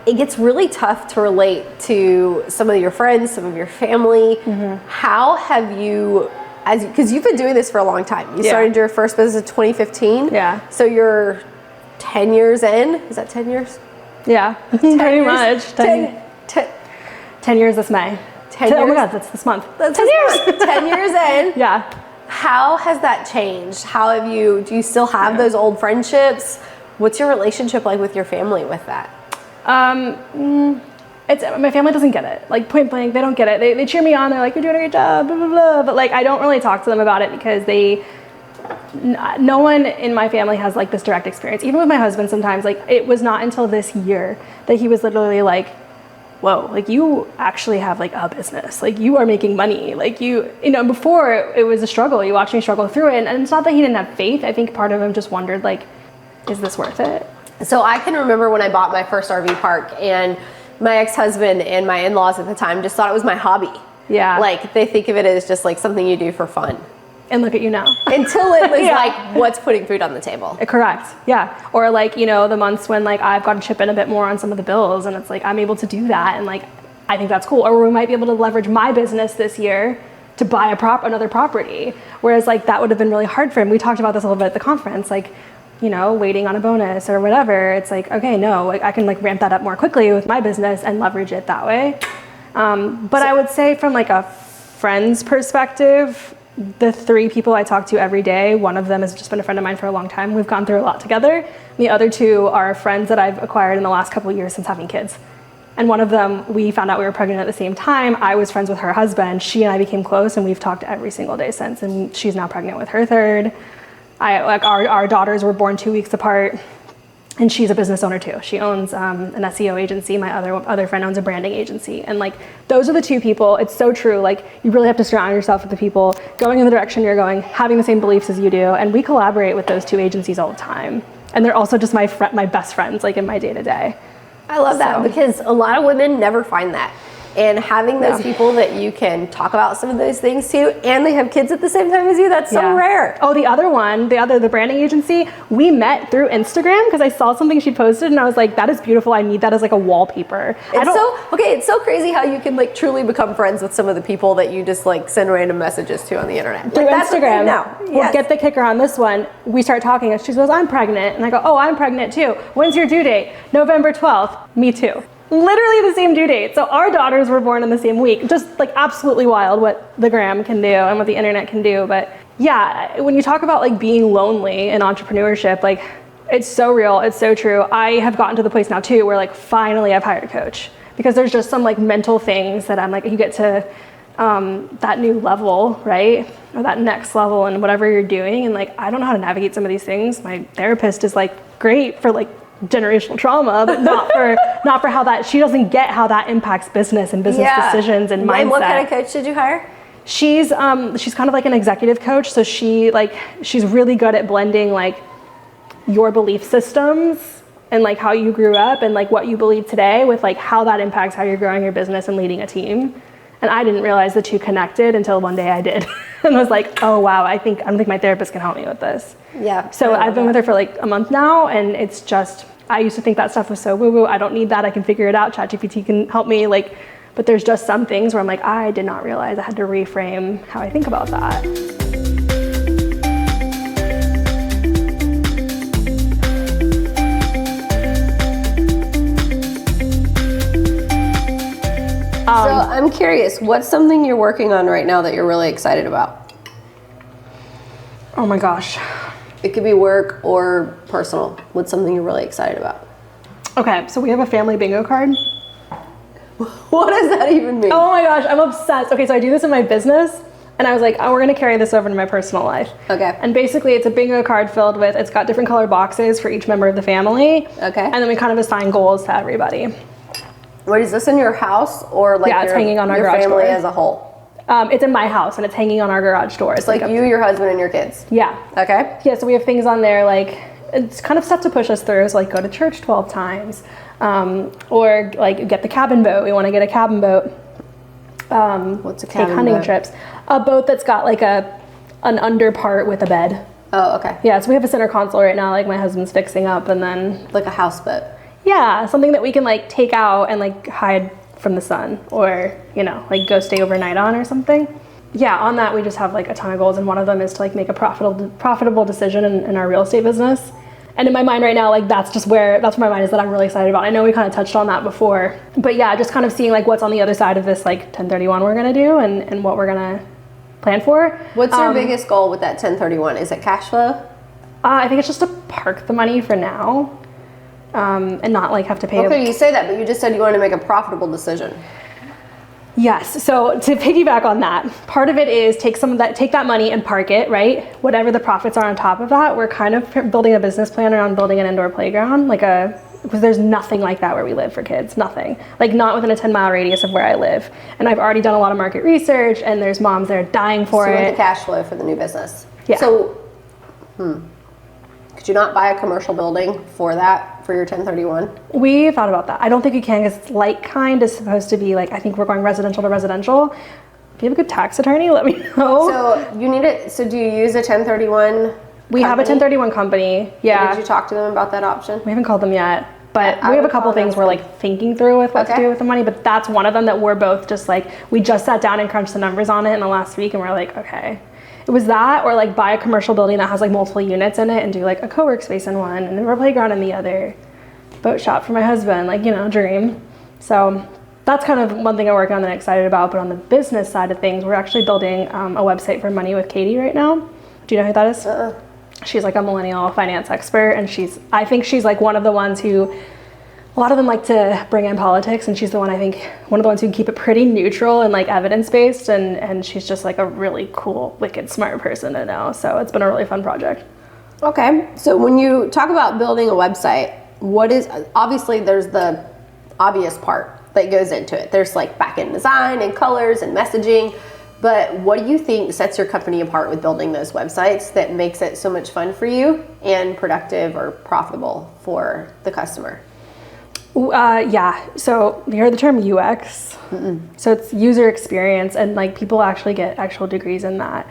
Speaker 1: it gets really tough to relate to some of your friends, some of your family. Mm-hmm. How have you, because you've been doing this for a long time. You started your first business in 2015.
Speaker 2: Yeah.
Speaker 1: So you're 10 years in. Is that 10 years?
Speaker 2: Yeah, pretty much. 10 years this May.
Speaker 1: 10 years?
Speaker 2: Oh my God, that's this month.
Speaker 1: That's 10 years. 10 years in.
Speaker 2: Yeah.
Speaker 1: How has that changed? Do you still have those old friendships? What's your relationship like with your family with that?
Speaker 2: My family doesn't get it. Like point blank, they don't get it. They cheer me on. They're like, you're doing a great job, blah, blah, blah. But like, I don't really talk to them about it because no one in my family has like this direct experience. Even with my husband sometimes, like it was not until this year that he was literally like, whoa, like you actually have like a business. Like you are making money. Like before it was a struggle. You watched me struggle through it. And it's not that he didn't have faith. I think part of him just wondered like, is this worth it?
Speaker 1: So I can remember when I bought my first RV park, and my ex-husband and my in-laws at the time just thought it was my hobby.
Speaker 2: Yeah.
Speaker 1: Like they think of it as just like something you do for fun.
Speaker 2: And look at you now.
Speaker 1: Until it was like, what's putting food on the table?
Speaker 2: Correct. Yeah. Or like, the months when like I've got to chip in a bit more on some of the bills, and it's like I'm able to do that, and like I think that's cool. Or we might be able to leverage my business this year to buy another property. Whereas like that would have been really hard for him. We talked about this a little bit at the conference, like, waiting on a bonus or whatever. It's like, okay, no, like I can like ramp that up more quickly with my business and leverage it that way. But I would say from like a friend's perspective, the 3 people I talk to every day, one of them has just been a friend of mine for a long time. We've gone through a lot together. The other 2 are friends that I've acquired in the last couple of years since having kids. And one of them, we found out we were pregnant at the same time. I was friends with her husband. She and I became close, and we've talked every single day since. And she's now pregnant with her 3rd. Our daughters were born 2 weeks apart. And she's a business owner too. She owns an SEO agency. My other friend owns a branding agency. And like, those are the 2 people. It's so true. Like, you really have to surround yourself with the people going in the direction you're going, having the same beliefs as you do. And we collaborate with those 2 agencies all the time. And they're also just my best friends, like in my day to day.
Speaker 1: I love that because a lot of women never find that. And having those people that you can talk about some of those things to, and they have kids at the same time as you, that's so rare.
Speaker 2: Oh, the branding agency, we met through Instagram because I saw something she posted and I was like, that is beautiful. I need that as like a wallpaper.
Speaker 1: It's so crazy how you can like truly become friends with some of the people that you just like send random messages to on the internet.
Speaker 2: Through
Speaker 1: like,
Speaker 2: Instagram.
Speaker 1: Well,
Speaker 2: get the kicker on this one. We start talking and she goes, I'm pregnant. And I go, oh, I'm pregnant too. When's your due date? November 12th. Me too. literally the same due date. So our daughters were born in the same week. Just like absolutely wild what the gram can do and what the internet can do. But yeah, when you talk about like being lonely in entrepreneurship, like it's so real, it's so true. I have gotten to the place now too where like finally I've hired a coach, because there's just some like mental things that I'm like, you get to that new level, right? Or that next level and whatever you're doing. And like, I don't know how to navigate some of these things. My therapist is like great for like generational trauma, but not for how that, she doesn't get how that impacts business and business decisions and mindset.
Speaker 1: And what kind of coach did you hire?
Speaker 2: She's kind of like an executive coach. So she's really good at blending like your belief systems and like how you grew up and like what you believe today with like how that impacts how you're growing your business and leading a team. And I didn't realize the two connected until one day I did. And I was like, oh wow, I think my therapist can help me with this.
Speaker 1: Yeah.
Speaker 2: So I've been with her for like a month now, and it's just, I used to think that stuff was so woo-woo. I don't need that, I can figure it out. ChatGPT can help me, like, but there's just some things where I'm like, I did not realize I had to reframe how I think about that.
Speaker 1: So I'm curious, what's something you're working on right now that you're really excited about?
Speaker 2: Oh my gosh.
Speaker 1: It could be work or personal. What's something you're really excited about?
Speaker 2: Okay, so we have a family bingo card.
Speaker 1: What does that even mean?
Speaker 2: Oh my gosh, I'm obsessed. Okay, so I do this in my business, and I was like, oh, we're gonna carry this over to my personal life.
Speaker 1: Okay.
Speaker 2: And basically it's a bingo card filled with, it's got different color boxes for each member of the family.
Speaker 1: Okay.
Speaker 2: And then we kind of assign goals to everybody.
Speaker 1: What is this, in your house or like
Speaker 2: it's hanging on our
Speaker 1: your
Speaker 2: garage
Speaker 1: family
Speaker 2: door.
Speaker 1: as a whole?
Speaker 2: It's in my house and it's hanging on our garage door.
Speaker 1: It's like you, your husband, and your kids?
Speaker 2: Yeah.
Speaker 1: Okay.
Speaker 2: Yeah, so we have things on there like, it's kind of stuff to push us through. So like go to church 12 times, or like get the cabin boat. We want to get a cabin boat.
Speaker 1: What's a cabin
Speaker 2: take hunting
Speaker 1: boat?
Speaker 2: trips. A boat that's got like an under part with a bed.
Speaker 1: Oh, okay.
Speaker 2: Yeah, so we have a center console right now, like my husband's fixing up, and then
Speaker 1: Like a houseboat.
Speaker 2: yeah, something that we can like take out and like hide from the sun, or like go stay overnight on or something. Yeah, on that we just have like a ton of goals, and one of them is to like make a profitable decision in our real estate business. And in my mind right now, like that's where my mind is, that I'm really excited about. I know we kind of touched on that before, but yeah, just kind of seeing like what's on the other side of this like 1031 we're gonna do and what we're gonna plan for.
Speaker 1: What's your biggest goal with that 1031? Is it cash flow?
Speaker 2: I think it's just to park the money for now, and not like have to pay.
Speaker 1: Okay, you say that, but you just said you wanted to make a profitable decision.
Speaker 2: Yes. So to piggyback on that, part of it is take that money and park it, right? Whatever the profits are on top of that, we're kind of building a business plan around building an indoor playground, because there's nothing like that where we live for kids, nothing. Like not within a 10-mile radius of where I live. And I've already done a lot of market research, and there's moms that are dying for
Speaker 1: So you
Speaker 2: it.
Speaker 1: want the cash flow for the new business.
Speaker 2: Yeah.
Speaker 1: So, could you not buy a commercial building for that, for your 1031?
Speaker 2: We thought about that. I don't think you can, because like kind is supposed to be like, I think we're going residential to residential. If you have a good tax attorney, let me know.
Speaker 1: So you need it. So do you use a 1031?
Speaker 2: We have a 1031 company. Yeah.
Speaker 1: Did you talk to them about that option?
Speaker 2: We haven't called them yet, but
Speaker 1: I
Speaker 2: we have a
Speaker 1: would
Speaker 2: couple
Speaker 1: call
Speaker 2: things
Speaker 1: them.
Speaker 2: we're like thinking through with what to do with the money, but that's one of them that we're both just like, we just sat down and crunched the numbers on it in the last week, and we're like, okay. It was that, or like buy a commercial building that has like multiple units in it and do like a co-work space in one and a playground in the other, boat shop for my husband, like, dream. So that's kind of one thing I'm working on and excited about. But on the business side of things, we're actually building a website for Money with Katie right now. Do you know who that is? She's like a millennial finance expert, and I think she's like one of the ones who, a lot of them like to bring in politics, and she's one of the ones who can keep it pretty neutral and like evidence-based, and she's just like a really cool, wicked smart person to know. So it's been a really fun project.
Speaker 1: Okay, so when you talk about building a website, obviously there's the obvious part that goes into it. There's like back-end design and colors and messaging, but what do you think sets your company apart with building those websites that makes it so much fun for you and productive or profitable for the customer?
Speaker 2: Yeah, so you heard the term UX. So it's user experience, and like people actually get actual degrees in that.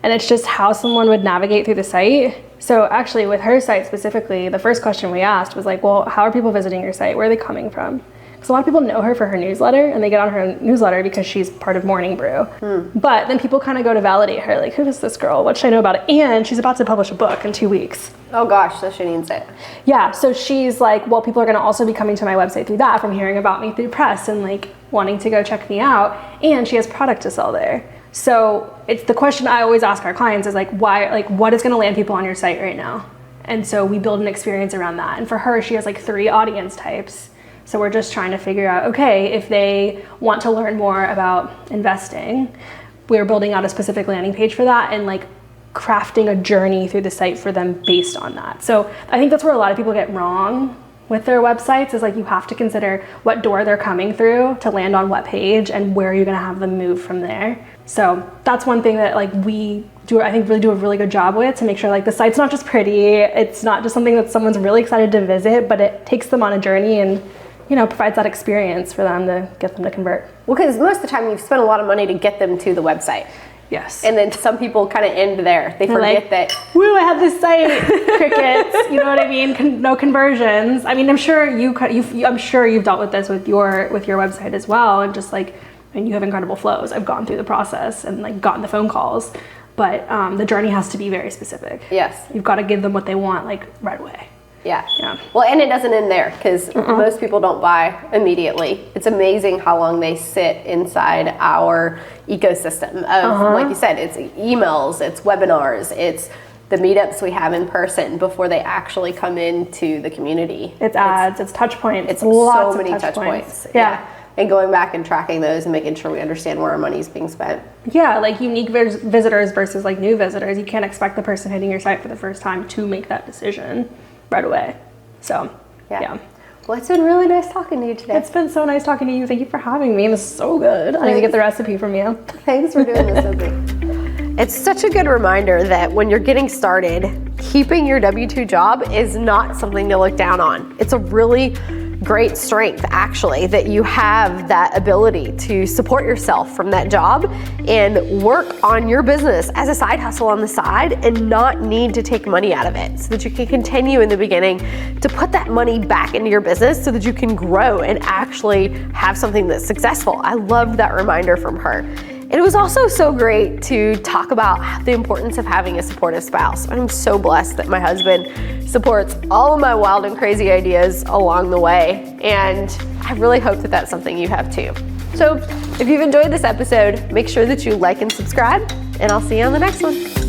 Speaker 2: And it's just how someone would navigate through the site. So actually with her site specifically, the first question we asked was like, well, how are people visiting your site? Where are they coming from? So a lot of people know her for her newsletter, and they get on her newsletter because she's part of Morning Brew. But then people kind of go to validate her, like, who is this girl? What should I know about it? And she's about to publish a book in 2 weeks.
Speaker 1: Oh gosh, so she needs it.
Speaker 2: Yeah, so she's like, well, people are gonna also be coming to my website through that, from hearing about me through press and like wanting to go check me out. And she has product to sell there. So it's the question I always ask our clients is like, why, like, what is gonna land people on your site right now? And so we build an experience around that. And for her, she has like 3 audience types. So we're just trying to figure out, okay, if they want to learn more about investing, we're building out a specific landing page for that and like crafting a journey through the site for them based on that. So I think that's where a lot of people get wrong with their websites, is like you have to consider what door they're coming through to land on what page and where you're gonna have them move from there. So that's one thing that like we do, I think really do a really good job with, to make sure like the site's not just pretty, it's not just something that someone's really excited to visit, but it takes them on a journey and, you know, provides that experience for them to get them to convert.
Speaker 1: Well, because most of the time you've spent a lot of money to get them to the website.
Speaker 2: Yes.
Speaker 1: And then some people kind of end there. They forget
Speaker 2: like,
Speaker 1: that.
Speaker 2: Woo, I have this site, crickets. You know what I mean? No conversions. I mean, I'm sure I'm sure you've dealt with this with your website as well, and just like, and you have incredible flows. I've gone through the process and like gotten the phone calls, but the journey has to be very specific.
Speaker 1: Yes.
Speaker 2: You've got to give them what they want like right away.
Speaker 1: Yeah. Well, and it doesn't end there, because most people don't buy immediately. It's amazing how long they sit inside our ecosystem of, like you said, it's emails, it's webinars, it's the meetups we have in person before they actually come into the community.
Speaker 2: It's ads, it's touch points.
Speaker 1: It's
Speaker 2: lots
Speaker 1: so many
Speaker 2: of
Speaker 1: touch points.
Speaker 2: Yeah.
Speaker 1: And going back and tracking those and making sure we understand where our money's being spent.
Speaker 2: Yeah, like unique visitors versus like new visitors. You can't expect the person hitting your site for the first time to make that decision right away. So, yeah.
Speaker 1: Well, it's been really nice talking to you today.
Speaker 2: It's been so nice talking to you. Thank you for having me. This is so good. I need to get the recipe from you.
Speaker 1: Thanks for doing this with me. It's such a good reminder that when you're getting started, keeping your W-2 job is not something to look down on. It's a really great strength, actually, that you have that ability to support yourself from that job and work on your business as a side hustle on the side and not need to take money out of it, so that you can continue in the beginning to put that money back into your business so that you can grow and actually have something that's successful. I loved that reminder from her. And it was also so great to talk about the importance of having a supportive spouse. I'm so blessed that my husband supports all of my wild and crazy ideas along the way. And I really hope that that's something you have too. So if you've enjoyed this episode, make sure that you like and subscribe, and I'll see you on the next one.